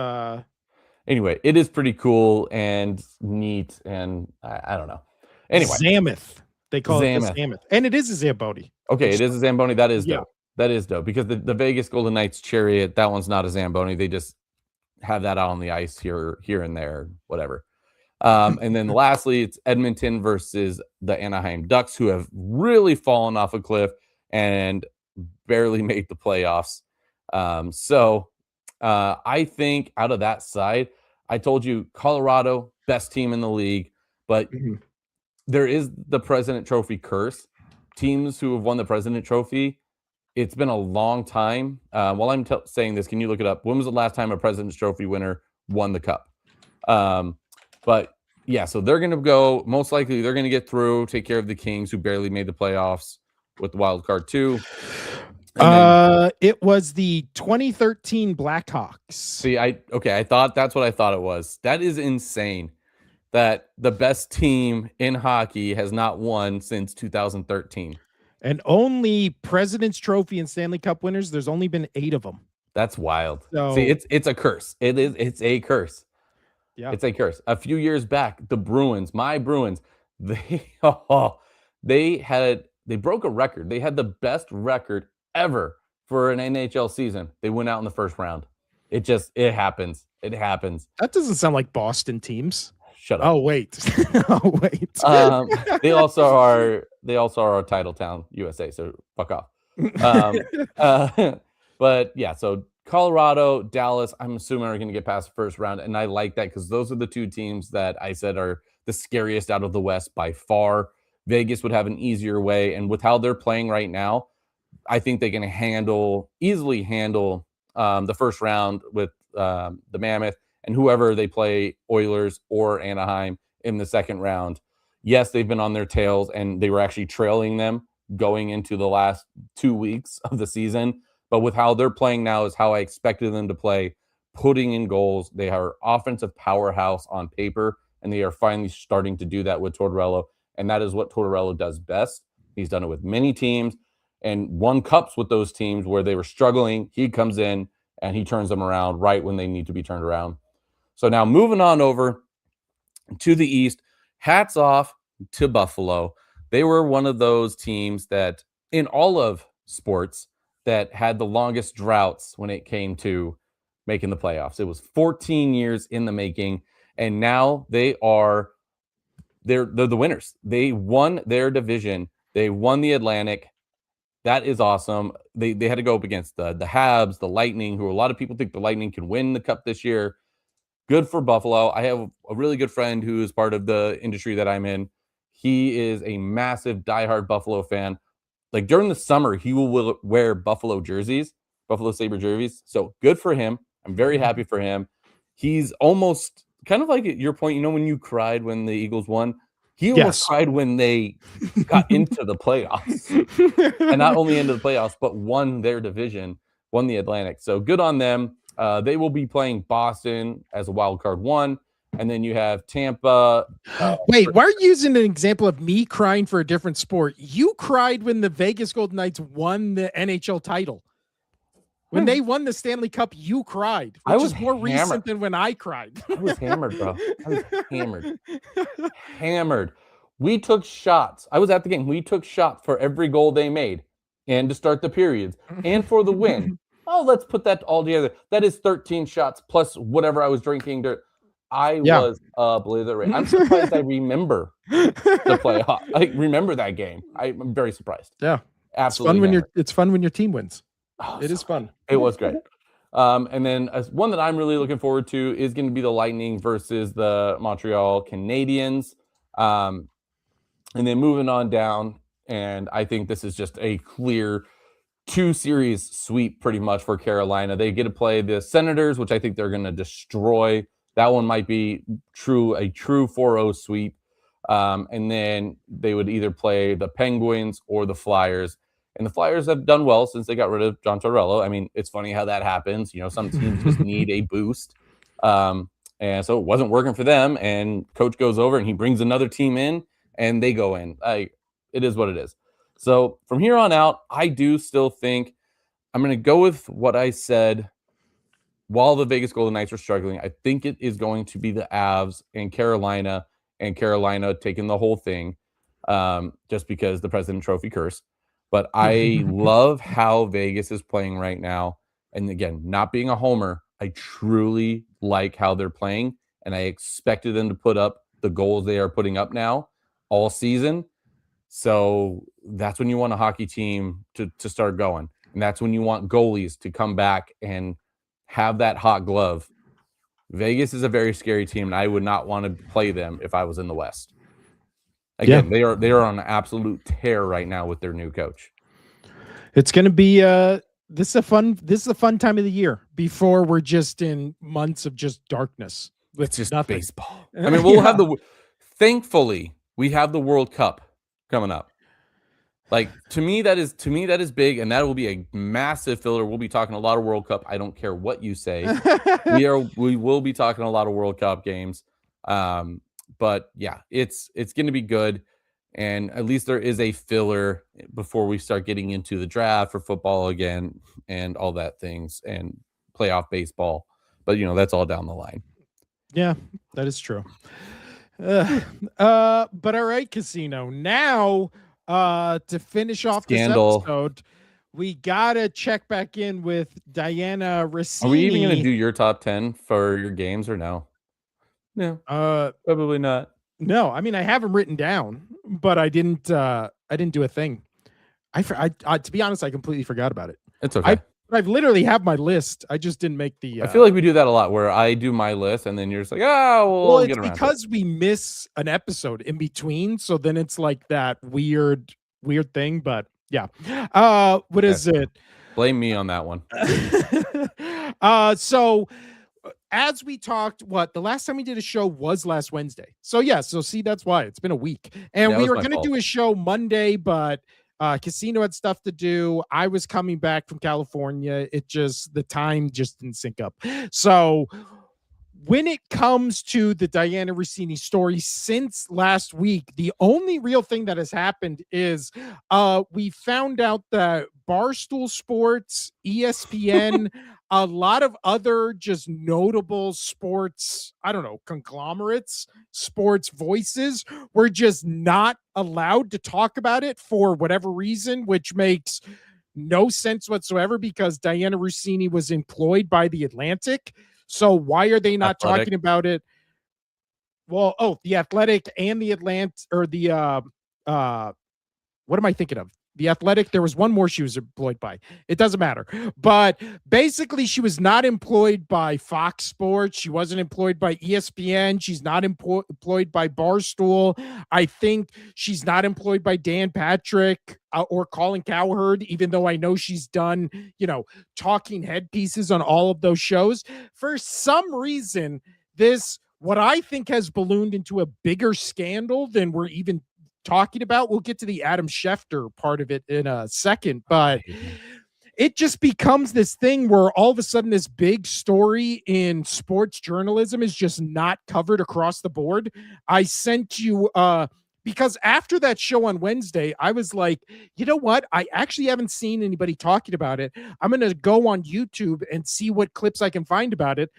anyway, it is pretty cool and neat, and I don't know. Anyway, Zamoth. They call it the Zamoth. And it is a Zamboni. Okay, it is a Zamboni. That is dope. That is dope, because the Vegas Golden Knights chariot, that one's not a Zamboni. They just have that out on the ice here and there, whatever. And then lastly, it's Edmonton versus the Anaheim Ducks, who have really fallen off a cliff and barely made the playoffs. So I think out of that side, I told you Colorado, best team in the league, but there is the President Trophy curse. Teams who have won the President Trophy, it's been a long time. While I'm saying this, can you look it up? When was the last time a President's Trophy winner won the cup? But yeah, so they're going to go, most likely they're going to get through, take care of the Kings, who barely made the playoffs with the wild card too. It was the 2013 Blackhawks. See, I thought that's what I thought it was. That is insane that the best team in hockey has not won since 2013. And only President's Trophy and Stanley Cup winners, there's only been 8 of them. That's wild. So, see, it's a curse. It's a curse. Yeah. It's a curse. A few years back, the Bruins, my Bruins, they broke a record. They had the best record ever for an NHL season. They went out in the first round. It happens. It happens. That doesn't sound like Boston teams. Shut up. Oh wait. Oh wait. They also are title town, USA. So fuck off. But yeah, so Colorado, Dallas, I'm assuming are going to get past the first round, and I like that because those are the two teams that I said are the scariest out of the West by far. Vegas would have an easier way, and with how they're playing right now, I think they can easily handle the first round with the Mammoth and whoever they play, Oilers or Anaheim, in the second round. Yes, they've been on their tails, and they were actually trailing them going into the last 2 weeks of the season. But with how they're playing now is how I expected them to play, putting in goals. They are offensive powerhouse on paper, and they are finally starting to do that with Tortorella. And that is what Tortorella does best. He's done it with many teams and won cups with those teams where they were struggling. He comes in and he turns them around right when they need to be turned around. So now moving on over to the East, hats off to Buffalo. They were one of those teams that in all of sports that had the longest droughts when it came to making the playoffs. It was 14 years in the making, and now they're the winners. They won their division. They won the Atlantic. That is awesome. They had to go up against the Habs, the Lightning, who a lot of people think the Lightning can win the cup this year. Good for Buffalo. I have a really good friend who is part of the industry that I'm in. He is a massive diehard Buffalo fan. Like during the summer, he will wear Buffalo jerseys, Buffalo Sabre jerseys. So good for him. I'm very happy for him. He's almost kind of like at your point, when you cried when the Eagles won, he almost cried when they got into the playoffs. And not only into the playoffs, but won their division, won the Atlantic. So good on them. They will be playing Boston as a wild card one. And then you have Tampa. Wait, why are you using an example of me crying for a different sport? You cried when the Vegas Golden Knights won the NHL title. When they won the Stanley Cup, you cried, I which was is more hammered. recent than when I cried. I was hammered, bro. I was hammered. We took shots. I was at the game. We took shots for every goal they made and to start the periods and for the win. Oh, let's put that all together. That is 13 shots plus whatever I was drinking. I Yeah. was obliterated. I'm surprised I remember the playoff. I remember that game. I'm very surprised. Yeah. Absolutely. It's fun when your team wins. Oh, It is fun. It was great. And then one that I'm really looking forward to is going to be the Lightning versus the Montreal Canadiens. And then moving on down, and I think this is just a clear 2-series sweep pretty much for Carolina. They get to play the Senators, which I think they're going to destroy. That one might be a true 4-0 sweep. And then they would either play the Penguins or the Flyers. And the Flyers have done well since they got rid of John Tortorella. I mean, it's funny how that happens. Some teams just need a boost. And so it wasn't working for them. And coach goes over and he brings another team in and they go in. It is what it is. So from here on out, I do still think I'm going to go with what I said while the Vegas Golden Knights are struggling. I think it is going to be the Avs and Carolina taking the whole thing just because the President Trophy curse. But I love how Vegas is playing right now. And again, not being a homer, I truly like how they're playing. And I expected them to put up the goals they are putting up now all season. So that's when you want a hockey team to start going. And that's when you want goalies to come back and have that hot glove. Vegas is a very scary team, and I would not want to play them if I was in the West. Again, they are on an absolute tear right now with their new coach. It's going to be this is a fun time of the year before we're just in months of just darkness. It's just nothing. Baseball. I mean, we'll have thankfully we have the World Cup coming up. Like to me that is big, and that will be a massive filler. We'll be talking a lot of World Cup. I don't care what you say. we will be talking a lot of World Cup games. But yeah, it's going to be good, and at least there is a filler before we start getting into the draft for football again and all that things and playoff baseball. But that's all down the line. Yeah, that is true. But all right, Casino. Now, to finish off this episode, we gotta check back in with Diana Russini. Are we even gonna do your top 10 for your games or no? No. Probably not. No, I mean I have them written down, but I didn't do a thing. I to be honest, I completely forgot about it. It's okay. I've literally have my list. I just didn't make the. I feel like we do that a lot, where I do my list and then you're just like, oh, well, it's because we miss an episode in between, so then it's like that weird thing. But yeah, what is it? Blame me on that one. So as we talked, the last time we did a show was last Wednesday. So yeah, see, that's why it's been a week, and we were going to do a show Monday, but. Casino had stuff to do. I was coming back from California. The time just didn't sync up. So when it comes to the Diana Russini story since last week, the only real thing that has happened is we found out that Barstool Sports, ESPN, a lot of other just notable sports, conglomerates, sports voices were just not allowed to talk about it for whatever reason, which makes no sense whatsoever because Diana Russini was employed by The Atlantic. So why are they not talking about it? Well, The Athletic and The Atlantic, or the what am I thinking of? The Athletic, there was one more she was employed by. It doesn't matter. But basically, she was not employed by Fox Sports. She wasn't employed by ESPN. She's not employed by Barstool. I think she's not employed by Dan Patrick or Colin Cowherd, even though I know she's done, talking head pieces on all of those shows. For some reason, what I think has ballooned into a bigger scandal than we're even talking about. We'll get to the Adam Schefter part of it in a second, but it just becomes this thing where all of a sudden this big story in sports journalism is just not covered across the board. I sent you because after that show on Wednesday, I was like, you know what? I actually haven't seen anybody talking about it. I'm going to go on YouTube and see what clips I can find about it.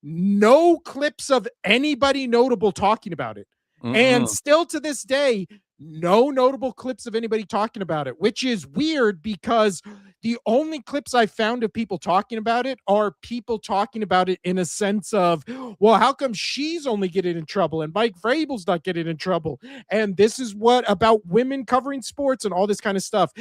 No clips of anybody notable talking about it. And Mm-mm. still to this day, no notable clips of anybody talking about it, which is weird because the only clips I found of people talking about it are people talking about it in a sense of, well, how come she's only getting in trouble and Mike Vrabel's not getting in trouble? And this is what about women covering sports and all this kind of stuff.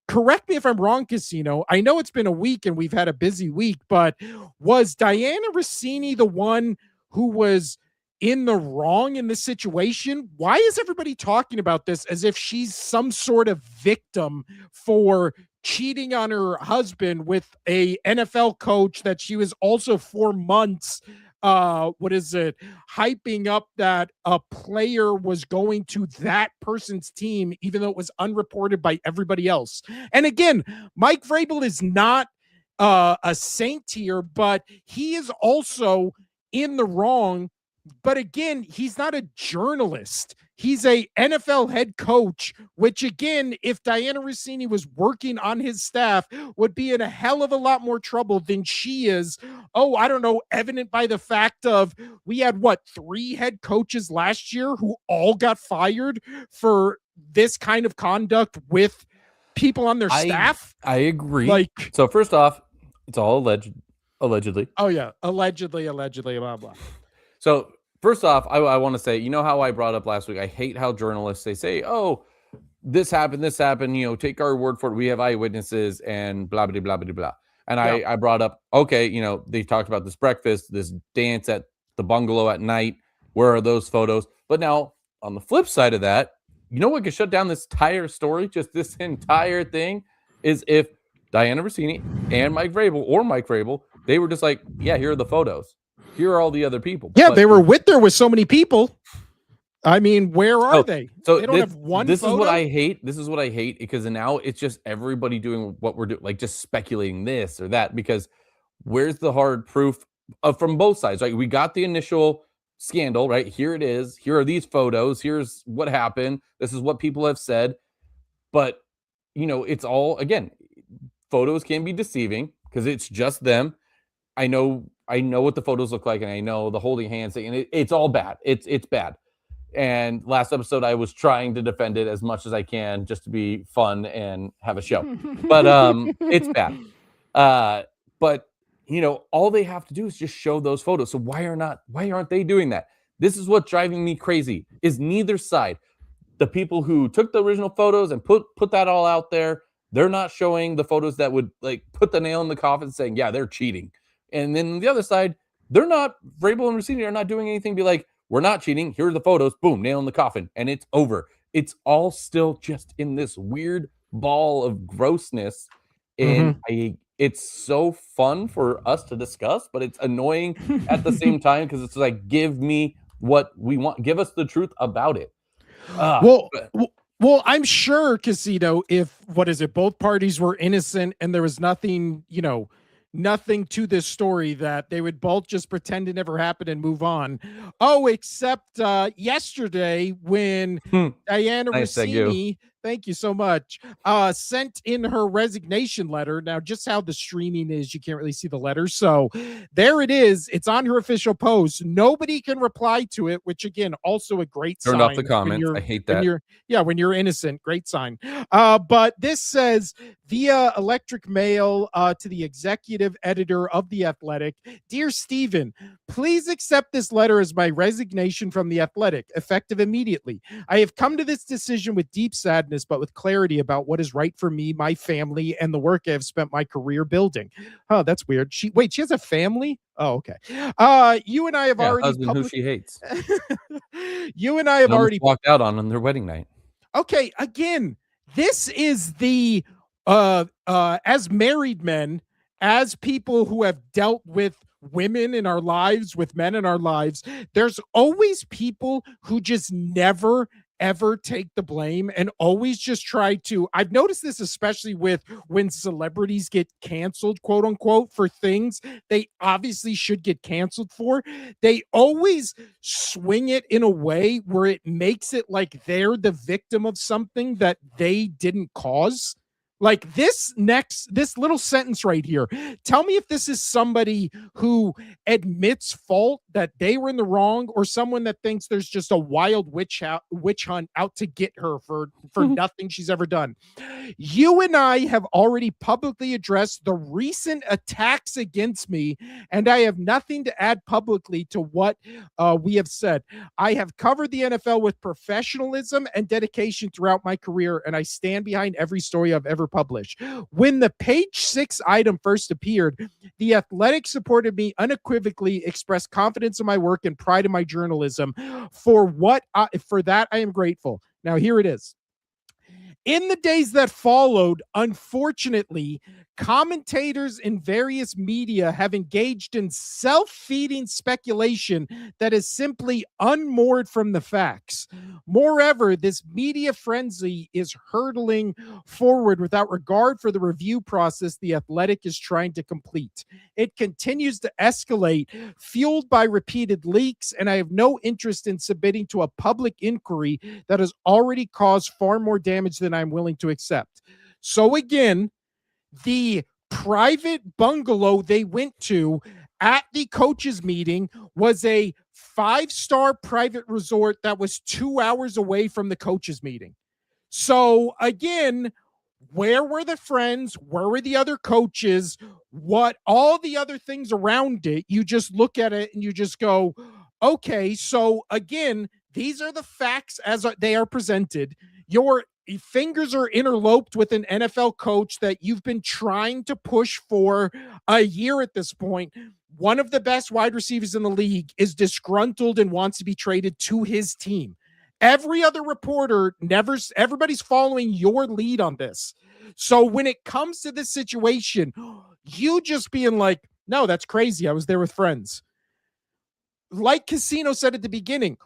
Correct me if I'm wrong, Casino. I know it's been a week and we've had a busy week, but was Diana Rossini the one who was in the wrong in this situation? Why is everybody talking about this as if she's some sort of victim for cheating on her husband with a NFL coach that she was also 4 months hyping up that a player was going to that person's team even though it was unreported by everybody else? And again, Mike Vrabel is not a saint here, but he is also in the wrong. But again, he's not a journalist. He's a NFL head coach, which again, if Diana Rossini was working on his staff, would be in a hell of a lot more trouble than she is. Oh, I don't know, evident by the fact of we had 3 head coaches last year who all got fired for this kind of conduct with people on their staff. I agree. Like, so first off, it's all allegedly. oh yeah, allegedly, blah blah. So first off, I want to say, you know how I brought up last week, I hate how journalists, they say, oh, this happened, take our word for it. We have eyewitnesses and blah, blah, blah, blah, blah. And I brought up, okay, they talked about this breakfast, this dance at the bungalow at night. Where are those photos? But now on the flip side of that, you know what could shut down this entire story, just this entire thing, is if Diana Rossini and Mike Vrabel, they were just like, yeah, here are the photos. Here are all the other people. Yeah, they were with so many people. I mean, where are they? So they don't have one. This photo? is what I hate. This is what I hate because now it's just everybody doing what we're doing, like just speculating this or that. Because where's the hard proof from both sides? Right? We got the initial scandal. Right here it is. Here are these photos. Here's what happened. This is what people have said. But it's all, again, photos can be deceiving because it's just them. I know what the photos look like, and I know the holding hands thing, and it's all bad. It's bad. And last episode, I was trying to defend it as much as I can, just to be fun and have a show. But it's bad. But all they have to do is just show those photos. So why aren't they doing that? This is what's driving me crazy. Is neither side. The people who took the original photos and put that all out there, they're not showing the photos that would like put the nail in the coffin, saying, yeah, they're cheating. And then the other side, they're not, Vrabel and Russini are not doing anything. Be like, we're not cheating. Here are the photos. Boom, nail in the coffin. And it's over. It's all still just in this weird ball of grossness. And it's so fun for us to discuss, but it's annoying at the same time because it's like, give me what we want. Give us the truth about it. Well, I'm sure, Casino, if both parties were innocent and there was nothing, nothing to this story, that they would both just pretend it never happened and move on. Oh, except yesterday when Diana Rossini, thank you so much, sent in her resignation letter. Now, just how the streaming is, you can't really see the letter. So there it is. It's on her official post. Nobody can reply to it, which again, also a great sign. Turned off the comments. I hate that. When you're innocent, great sign. But this says via electric mail to the executive editor of The Athletic. Dear Stephen, please accept this letter as my resignation from The Athletic, effective immediately. I have come to this decision with deep sadness, but with clarity about what is right for me, my family, and the work I have spent my career building. Oh, that's weird. She has a family? Oh, okay. You and I have already husband who she hates. You and I have already walked out on their wedding night. Okay, again, this is the as married men, as people who have dealt with women in our lives, with men in our lives, there's always people who just never ever take the blame and always just try to. I've noticed this especially with when celebrities get canceled, quote unquote, for things they obviously should get canceled for. They always swing it in a way where it makes it like they're the victim of something that they didn't cause. Like this little sentence right here. Tell me if this is somebody who admits fault that they were in the wrong, or someone that thinks there's just a wild witch hunt out to get her for nothing she's ever done. You and I have already publicly addressed the recent attacks against me, and I have nothing to add publicly to what we have said. I have covered the NFL with professionalism and dedication throughout my career, and I stand behind every story I've ever published. When the page 6 item first appeared, The Athletic supported me unequivocally, expressed confidence in my work and pride in my journalism. For that, I am grateful. Now, here it is. In the days that followed, unfortunately, commentators in various media have engaged in self-feeding speculation that is simply unmoored from the facts. Moreover, this media frenzy is hurtling forward without regard for the review process the Athletic is trying to complete. It continues to escalate, fueled by repeated leaks, and I have no interest in submitting to a public inquiry that has already caused far more damage than I'm willing to accept. So again, the private bungalow they went to at the coaches meeting was a 5-star private resort that was 2 hours away from the coaches meeting. So again, where were the friends? Where were the other coaches? What all the other things around it? You just look at it and you just go, okay, so again, these are the facts as they are presented. Your fingers are interloped with an NFL coach that you've been trying to push for a year at this point. One of the best wide receivers in the league is disgruntled and wants to be traded to his team. Every other reporter everybody's following your lead on this. So when it comes to this situation, you just being like, no, that's crazy. I was there with friends. Like Casino said at the beginning,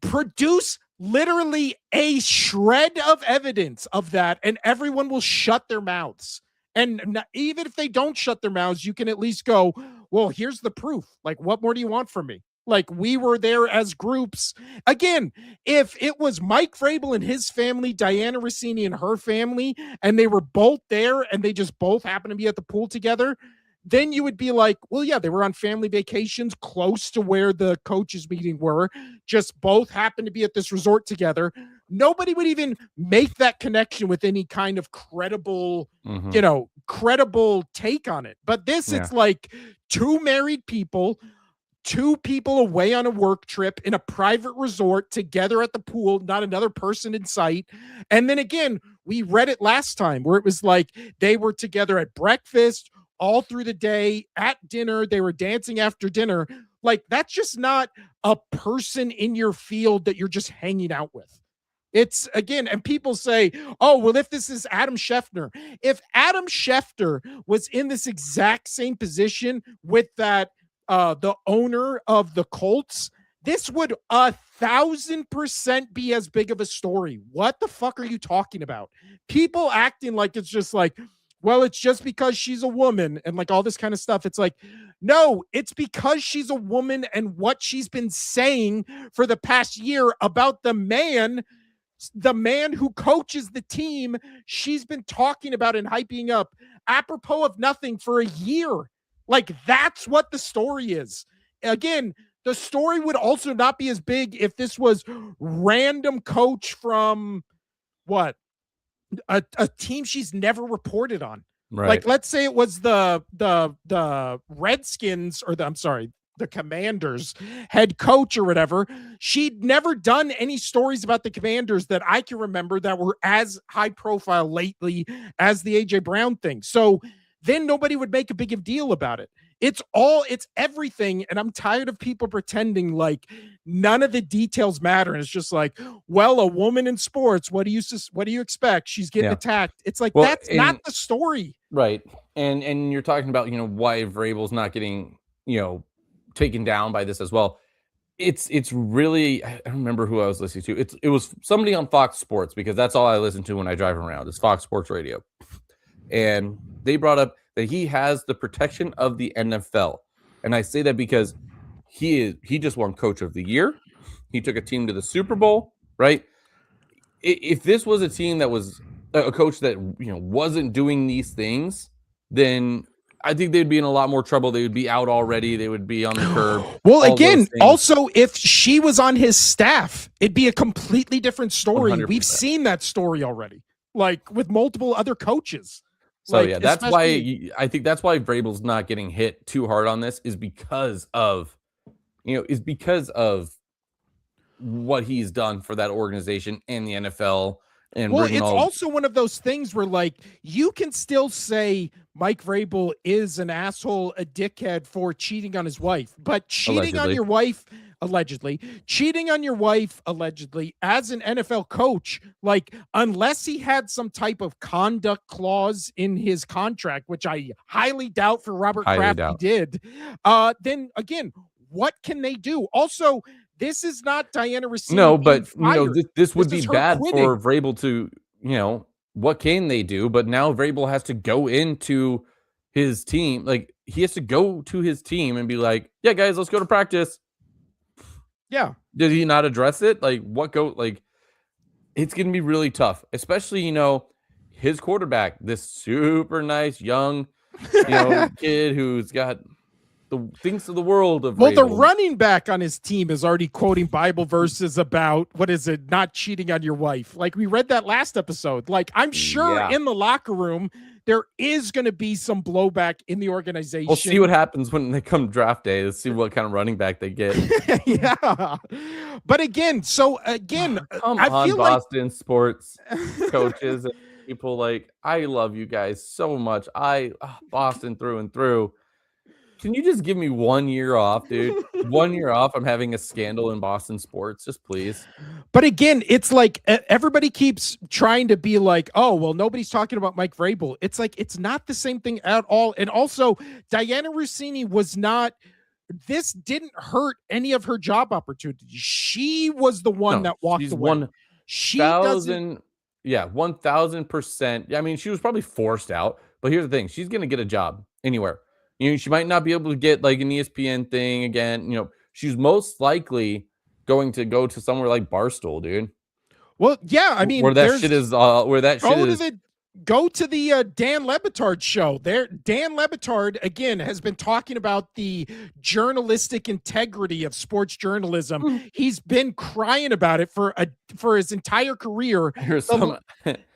produce literally a shred of evidence of that, and everyone will shut their mouths. And even if they don't shut their mouths, you can at least go, well, here's the proof. Like, what more do you want from me? Like, we were there as groups. Again, if it was Mike Vrabel and his family, Diana Russini and her family, and they were both there and they just both happened to be at the pool together, then you would be like, well, yeah, they were on family vacations close to where the coaches meeting were, just both happened to be at this resort together. Nobody would even make that connection with any kind of credible, credible take on it. But this, it's like two married people, two people away on a work trip in a private resort together at the pool, not another person in sight. And then again, we read it last time where it was like they were together at breakfast, all through the day, at dinner, they were dancing after dinner. Like, that's just not a person in your field that you're just hanging out with. It's again, and people say, oh, well, if this is Adam Schefter, if Adam Schefter was in this exact same position with that, the owner of the Colts, this would 1,000% be as big of a story. What the fuck are you talking about? People acting like it's just like, well, it's just because she's a woman and like all this kind of stuff. It's like, no, it's because she's a woman and what she's been saying for the past year about the man who coaches the team she's been talking about and hyping up apropos of nothing for a year. Like, that's what the story is. Again, the story would also not be as big if this was random coach from what? A team she's never reported on. Right. Like, let's say it was the Redskins, or the Commanders head coach or whatever. She'd never done any stories about the Commanders that I can remember that were as high profile lately as the AJ Brown thing. So then nobody would make a big of deal about it. It's everything. And I'm tired of people pretending like none of the details matter. And it's just like, well, a woman in sports, what do you expect? She's getting attacked. It's like, that's not the story. Right. And you're talking about, why Vrabel's not getting, taken down by this as well. it's really, I don't remember who I was listening to. It was somebody on Fox Sports, because that's all I listen to when I drive around. It's Fox Sports Radio. And they brought up that he has the protection of the NFL. And I say that because he just won Coach of the Year. He took a team to the Super Bowl, right? If this was a team that was a coach that wasn't doing these things, then I think they'd be in a lot more trouble. They would be out already. They would be on the curb. Well, again, also, if she was on his staff, it'd be a completely different story. 100%. We've seen that story already, like with multiple other coaches. So yeah, that's why I think that's why Vrabel's not getting hit too hard on this, is because of what he's done for that organization and the NFL. And well, it's also one of those things where, like, you can still say Mike Vrabel is an asshole, a dickhead for cheating on his wife, but cheating on your wife, allegedly, as an NFL coach, like, unless he had some type of conduct clause in his contract, which I highly doubt for Robert Kraft he did, then again, what can they do? Also, this is not Diana Russini. No, but this would be bad for Vrabel to, what can they do? But now Vrabel has to go into his team. Like, he has to go to his team and be like, yeah, guys, let's go to practice. Yeah. Did he not address it? Like, it's going to be really tough, especially, his quarterback, this super nice young, kid who's got the things of the world of Vrabel. The running back on his team is already quoting Bible verses about, what is it, not cheating on your wife. Like, we read that last episode. Like, I'm sure in the locker room, there is going to be some blowback in the organization. We'll see what happens when they come draft day. Let's see what kind of running back they get. Yeah. But again, come I on, feel Boston like... sports coaches and people, like, I love you guys so much. Boston through and through. Can you just give me 1 year off, dude? 1 year off. I'm having a scandal in Boston sports. Just please. But again, it's like everybody keeps trying to be like, oh, well, nobody's talking about Mike Vrabel. It's like, it's not the same thing at all. And also, Diana Russini was not, this didn't hurt any of her job opportunities. She was the one that walked away. She doesn't. Yeah, 1,000%. I mean, she was probably forced out. But here's the thing. She's going to get a job anywhere. She might not be able to get like an ESPN thing again. She's most likely going to go to somewhere like Barstool, dude. Well, yeah, I mean, where that shit is. Go to the Dan Le Batard show. Dan Le Batard, again, has been talking about the journalistic integrity of sports journalism. He's been crying about it for his entire career.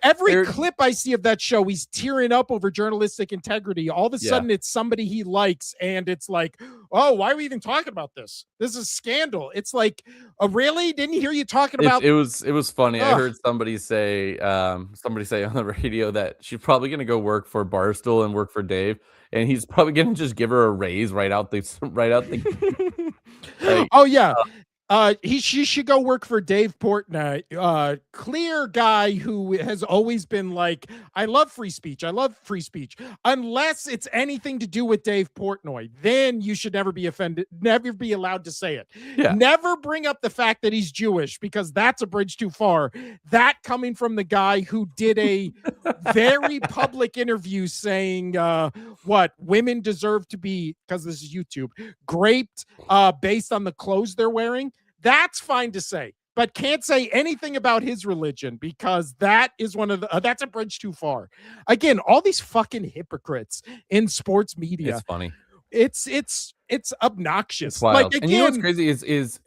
Every clip I see of that show, he's tearing up over journalistic integrity. All of a sudden, it's somebody he likes, and it's like, oh, why are we even talking about this? This is scandal. It's like, really? Didn't hear you talking about? It was funny. I heard somebody say on the radio that she's probably going to go work for Barstool and work for Dave, and he's probably going to just give her a raise right out the like, oh yeah. She should go work for Dave Portnoy, clear guy who has always been like, I love free speech. Unless it's anything to do with Dave Portnoy, then you should never be offended, never be allowed to say it. Yeah. Never bring up the fact that he's Jewish, because that's a bridge too far. That coming from the guy who did a very public interview saying what women deserve to be, because this is YouTube, raped based on the clothes they're wearing. That's fine to say, but can't say anything about his religion, because that is one of the, that's a bridge too far. Again, all these fucking hypocrites in sports media. It's funny. It's obnoxious. It's wild. Like, again, and you know what's crazy is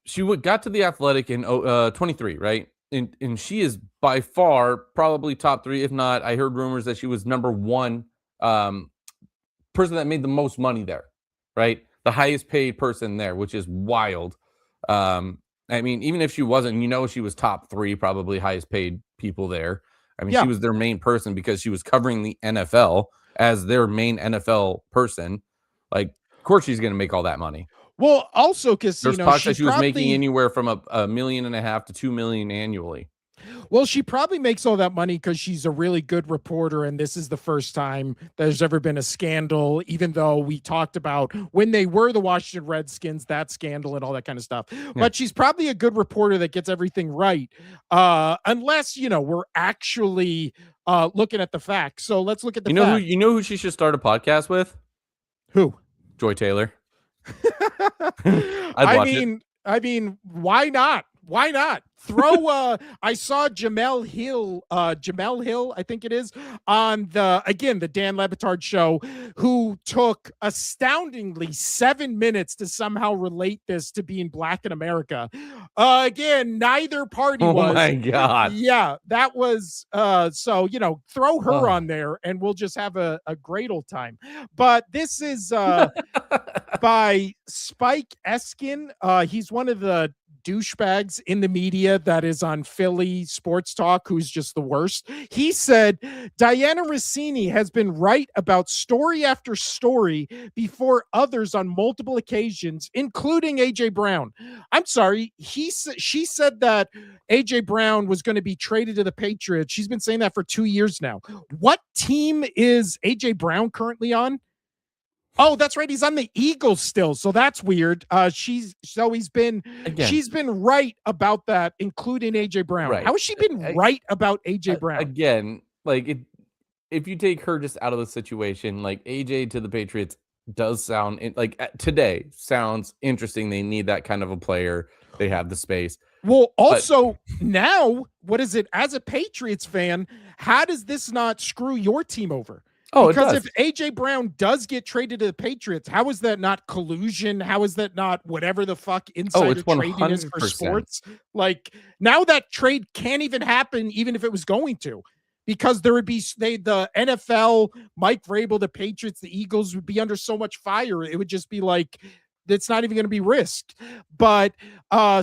she got to the Athletic in 23, right? And she is by far probably top 3, if not, I heard rumors that she was number 1 person that made the most money there, right? The highest paid person there, which is wild. I mean, even if she wasn't, she was top 3 probably highest paid people there. I mean, she was their main person because she was covering the NFL as their main NFL person. Like, of course she's going to make all that money. Well, also because there's talks that she was making anywhere from a $1.5 million to $2 million annually. Well, she probably makes all that money because she's a really good reporter, and this is the first time there's ever been a scandal, even though we talked about when they were the Washington Redskins, that scandal and all that kind of stuff. Yeah. But she's probably a good reporter that gets everything right, unless, we're actually looking at the facts. So let's look at the facts. You know who she should start a podcast with? Who? Joy Taylor. I'd watch it. I mean, why not? Why not? Throw I saw Jamel Hill, I think it is, on the Dan Le Batard show, who took astoundingly 7 minutes to somehow relate this to being black in America. Again, neither party was. Oh my God. Yeah, that was so throw her on there and we'll just have a great old time. But this is by Spike Eskin. He's one of the douchebags in the media that is on Philly Sports Talk, who's just the worst. He said Diana Russini has been right about story after story before others on multiple occasions, including AJ Brown. I'm sorry, she said that AJ Brown was going to be traded to the Patriots. She's been saying that for 2 years now. What team is AJ Brown currently on? Oh, that's right. He's on the Eagles still. So that's weird. She's been right about that, including AJ Brown. Right. How has she been right about AJ Brown? Again, like if you take her just out of the situation, like AJ to the Patriots does sound today sounds interesting. They need that kind of a player. They have the space. Well, also now, what is it? As a Patriots fan, how does this not screw your team over? Oh, because if AJ Brown does get traded to the Patriots, how is that not collusion? How is that not whatever the fuck insider trading is for sports? Like, now that trade can't even happen, even if it was going to, because there would be the NFL, Mike Vrabel, the Patriots, the Eagles would be under so much fire. It would just be like, it's not even going to be risked. But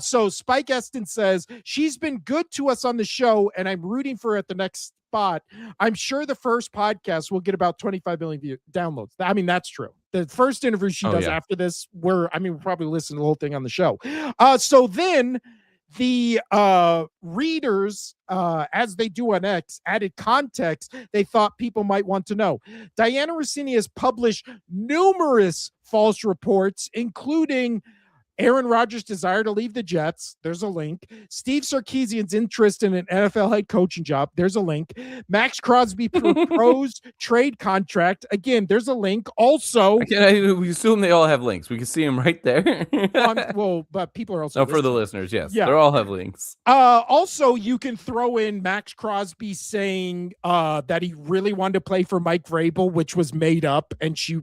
so Spike Eston says she's been good to us on the show, and I'm rooting for her at the next spot. I'm sure the first podcast will get about 25 million downloads. I mean, that's true. The first interview she does after this, we'll probably listen to the whole thing on the show. So then the readers, as they do on X, added context they thought people might want to know. Diana Russini has published numerous false reports, including Aaron Rodgers' desire to leave the Jets. There's a link. Steve Sarkisian's interest in an NFL head coaching job. There's a link. Max Crosby proposed trade contract. Again, there's a link. Also, we assume they all have links. We can see them right there. But people are also for the listeners. Yes, they all have links. Also, you can throw in Max Crosby saying that he really wanted to play for Mike Vrabel, which was made up, and she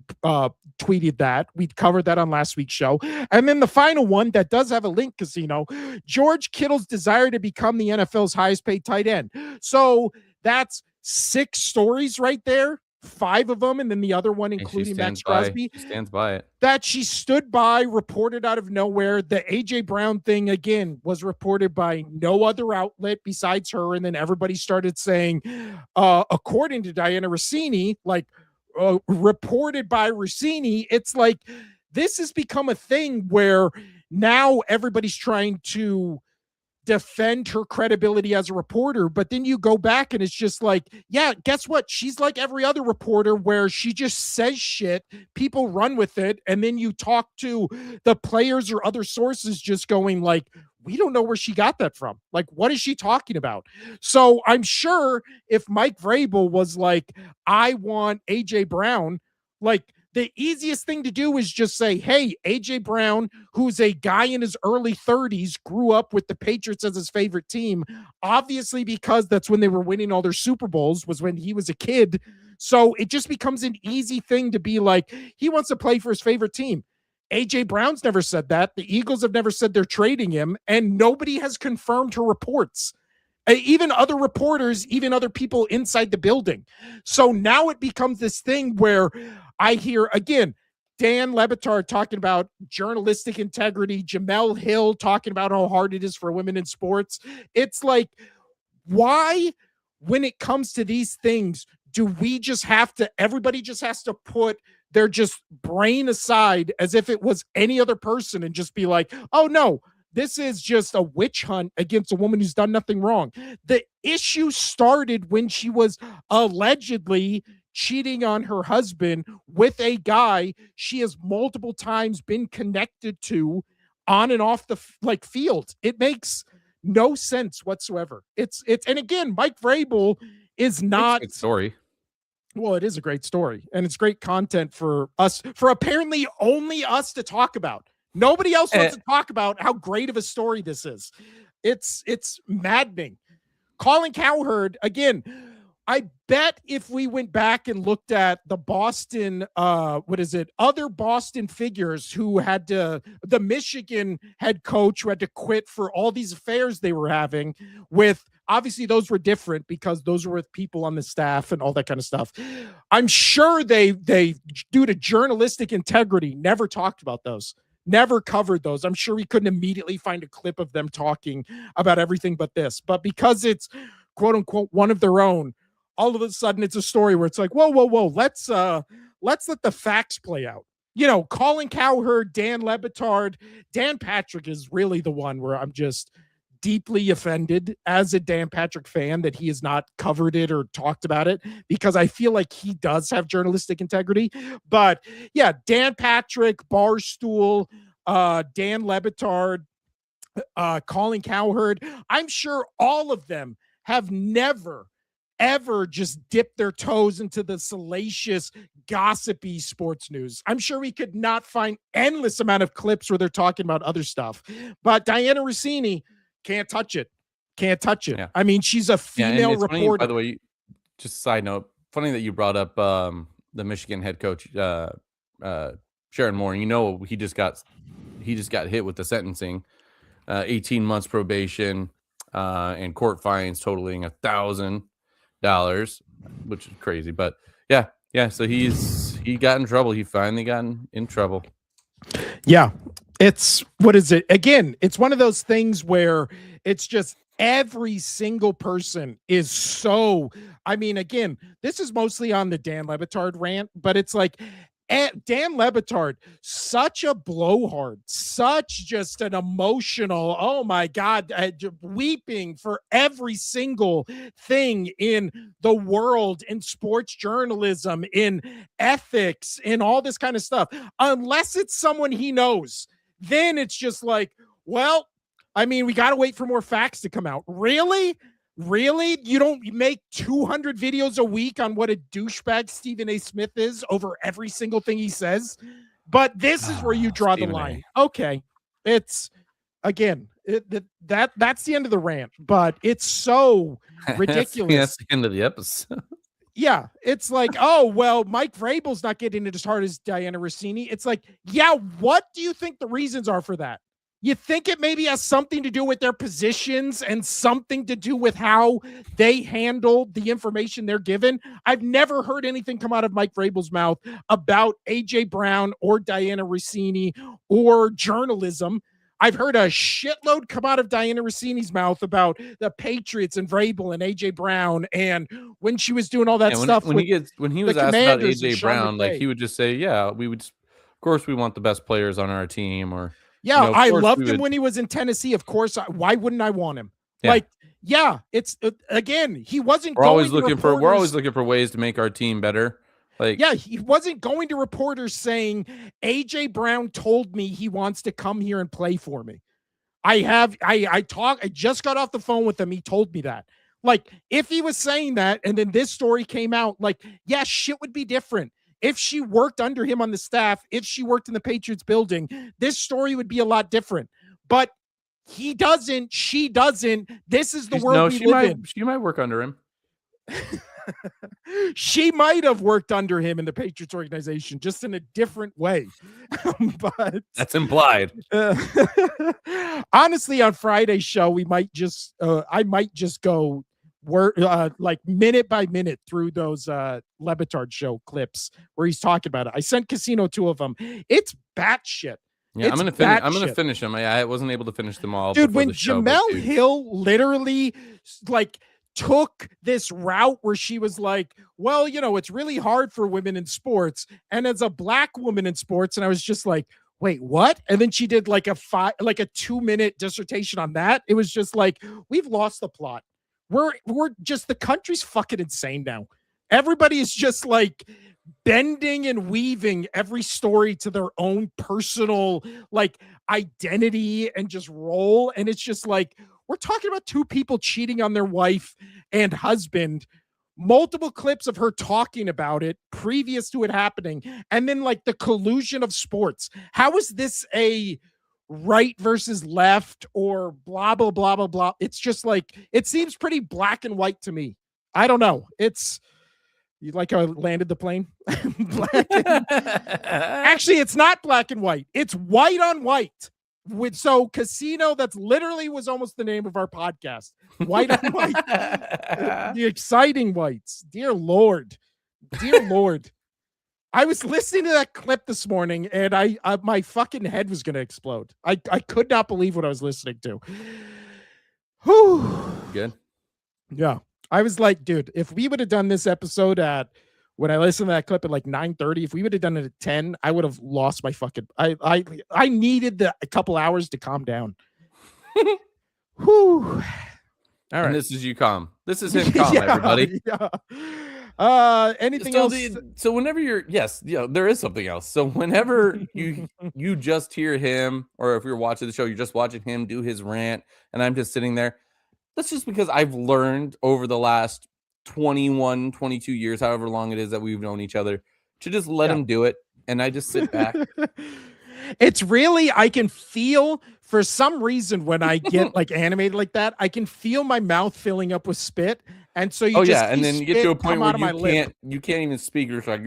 tweeted that. We covered that on last week's show. And then the final one that does have a link, Casino, George Kittle's desire to become the NFL's highest paid tight end. So that's 6 stories right there, 5 of them, and then the other one, including Max Crosby. She stands by it. That she stood by, reported out of nowhere. The AJ Brown thing, again, was reported by no other outlet besides her, and then everybody started saying, according to Diana Russini, reported by Russini. It's like this has become a thing where now everybody's trying to defend her credibility as a reporter, but then you go back and it's just like, yeah, guess what? She's like every other reporter where she just says shit, people run with it, and then you talk to the players or other sources just going like, we don't know where she got that from. Like, what is she talking about? So I'm sure if Mike Vrabel was like, I want AJ Brown, like, the easiest thing to do is just say, hey, AJ Brown, who's a guy in his early 30s, grew up with the Patriots as his favorite team, obviously because that's when they were winning all their Super Bowls, was when he was a kid. So it just becomes an easy thing to be like, he wants to play for his favorite team. AJ Brown's never said that. The Eagles have never said they're trading him, and nobody has confirmed her reports. Even other reporters, even other people inside the building. So now it becomes this thing where I hear, again, Dan Le Batard talking about journalistic integrity, Jamel Hill talking about how hard it is for women in sports. It's like, why, when it comes to these things, do we just have to, everybody just has to put their just brain aside as if it was any other person and just be like, oh no, This is just a witch hunt against a woman who's done nothing wrong. The issue started when she was allegedly cheating on her husband with a guy she has multiple times been connected to on and off the field. It makes no sense whatsoever. It's and again, Mike Vrabel is not. Good story. Well, it is a great story, and it's great content for us, for apparently only us to talk about. Nobody else wants to talk about how great of a story this is. It's maddening. Colin Cowherd, again, I bet if we went back and looked at the Boston, other Boston figures who had to, the Michigan head coach who had to quit for all these affairs they were having with, obviously those were different because those were with people on the staff and all that kind of stuff. I'm sure they due to journalistic integrity, never talked about those. Never covered those. I'm sure we couldn't immediately find a clip of them talking about everything but this. But because it's quote unquote one of their own, all of a sudden it's a story where it's like, whoa, let's let the facts play out. You know, Colin Cowherd, Dan Lebitard, Dan Patrick is really the one where I'm just deeply offended as a Dan Patrick fan that he has not covered it or talked about it, because I feel like he does have journalistic integrity. But yeah, Dan Patrick, Barstool, Dan Lebitard, Colin Cowherd, I'm sure all of them have never, ever just dipped their toes into the salacious, gossipy sports news. I'm sure we could not find endless amount of clips where they're talking about other stuff. But Diana Russini, can't touch it. Can't touch it. Yeah. I mean, she's a female reporter. Funny, by the way, just a side note, funny that you brought up the Michigan head coach, Sharon Moore. You know, he just got hit with the sentencing, 18 months probation, and court fines totaling $1,000, which is crazy. But yeah. So he got in trouble. He finally got in trouble. Yeah. It's, what is it? Again, it's one of those things where it's just every single person is so, I mean, again, this is mostly on the Dan Lebitard rant, but it's like Dan Lebitard, such a blowhard, such just an emotional, oh my God, weeping for every single thing in the world, in sports journalism, in ethics, in all this kind of stuff, unless it's someone he knows. Then it's just like, well, I mean, we got to wait for more facts to come out. Really? You don't make 200 videos a week on what a douchebag Stephen A. Smith is over every single thing he says? But this is where you draw the line. Okay. It's, again, that's the end of the rant, but it's so ridiculous. That's the end of the episode. Yeah, it's like, oh, well, Mike Vrabel's not getting it as hard as Diana Russini. It's like, yeah, what do you think the reasons are for that? You think it maybe has something to do with their positions and something to do with how they handle the information they're given? I've never heard anything come out of Mike Vrabel's mouth about A.J. Brown or Diana Russini or journalism. I've heard a shitload come out of Diana Rossini's mouth about the Patriots and Vrabel and A.J. Brown, and when she was doing all that stuff. When he was asked about A.J. Brown, like he would just say, "Yeah, we would. Of course, we want the best players on our team." Or yeah, I loved him when he was in Tennessee. Of course, why wouldn't I want him? Yeah. Like, yeah, it's again, he wasn't. We're always looking for ways to make our team better. Like, yeah, he wasn't going to reporters saying A.J. Brown told me he wants to come here and play for me. I just got off the phone with him. He told me that. Like, if he was saying that and then this story came out, like, yeah, shit would be different. If she worked under him on the staff, if she worked in the Patriots building, this story would be a lot different. But he doesn't, she doesn't. This is the world we live in. She might work under him. She might have worked under him in the Patriots organization, just in a different way. But that's implied. Honestly, on Friday's show, we might just I might just go like minute by minute through those Lebitard show clips where he's talking about it. I sent Casino 2 of them. It's batshit. Yeah, I'm gonna finish them. I wasn't able to finish them all. Dude, when Jamel Hill literally like took this route where she was like, well, you know, it's really hard for women in sports, and as a black woman in sports, and I was just like, wait, what? And then she did like a 2-minute dissertation on that. It was just like, we've lost the plot. We're just, the country's fucking insane now. Everybody is just like bending and weaving every story to their own personal like identity and just role. And it's just like, we're talking about two people cheating on their wife and husband, multiple clips of her talking about it previous to it happening, and then like the collusion of sports. How is this a right versus left or blah blah blah blah blah? It's just like, it seems pretty black and white to me. I don't know. It's, you like how I landed the plane? Actually, it's not black and white. It's white on white. So Casino, that's literally was almost the name of our podcast. White on white. The exciting whites. Dear Lord. Dear Lord. I was listening to that clip this morning and I my fucking head was going to explode. I could not believe what I was listening to. Whew. Good. Yeah. I was like, dude, if we would have done this episode when I listened to that clip at like 9:30, if we would have done it at 10, I would have lost my fucking, I needed a couple hours to calm down. Whew. All right. And this is you calm. This is him calm, everybody. Yeah. Anything else? So whenever there is something else. So whenever you just hear him, or if you're watching the show, you're just watching him do his rant, and I'm just sitting there. That's just because I've learned over the last 21, 22 years, however long it is that we've known each other, to just let him do it. And I just sit back. It's really, I can feel, for some reason, when I get like animated like that, I can feel my mouth filling up with spit. And so and then you get to a point where you can't even speak. You're like,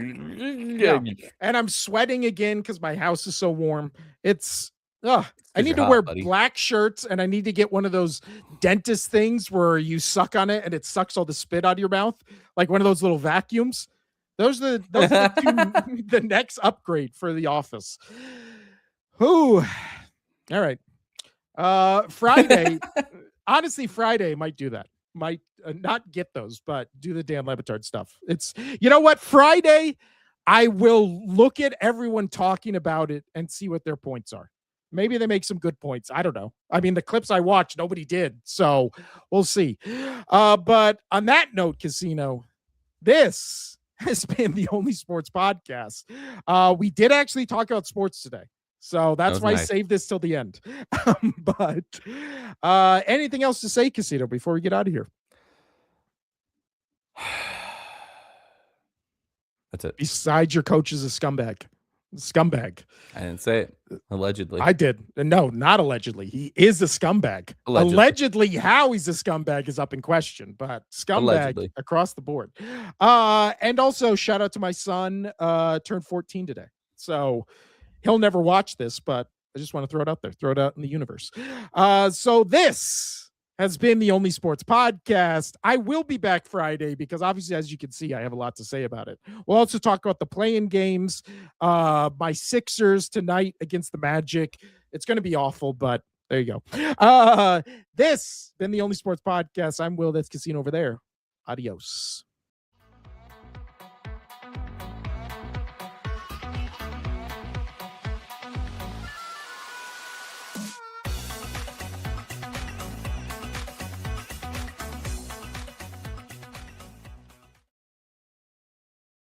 and I'm sweating again because my house is so warm. It's, I need to wear black shirts, and I need to get one of those dentist things where you suck on it and it sucks all the spit out of your mouth, like one of those little vacuums. Those are the next upgrade for the office. Whew. All right. Friday. Honestly, Friday might do that. Might not get those, but do the Dan Le Batard stuff. It's, you know what? Friday, I will look at everyone talking about it and see what their points are. Maybe they make some good points. I don't know. I mean, the clips I watched, nobody did. So we'll see. But on that note, Casino, this has been the Only Sports Podcast. We did actually talk about sports today. So that's why nice. I saved this till the end. But anything else to say, Casino, before we get out of here? That's it. Besides, your coach is a scumbag. Scumbag. I didn't say it. Allegedly. I did. No, not allegedly. He is a scumbag. Allegedly, how he's a scumbag is up in question, but scumbag across the board. And also, shout out to my son, turned 14 today. So he'll never watch this, but I just want to throw it out there, throw it out in the universe. So this has been the Only Sports Podcast. I will be back Friday because obviously, as you can see, I have a lot to say about it. We'll also talk about the play-in games, my Sixers tonight against the Magic. It's going to be awful, but there you go. This has been the Only Sports Podcast. I'm Will. That's Casino over there. Adios.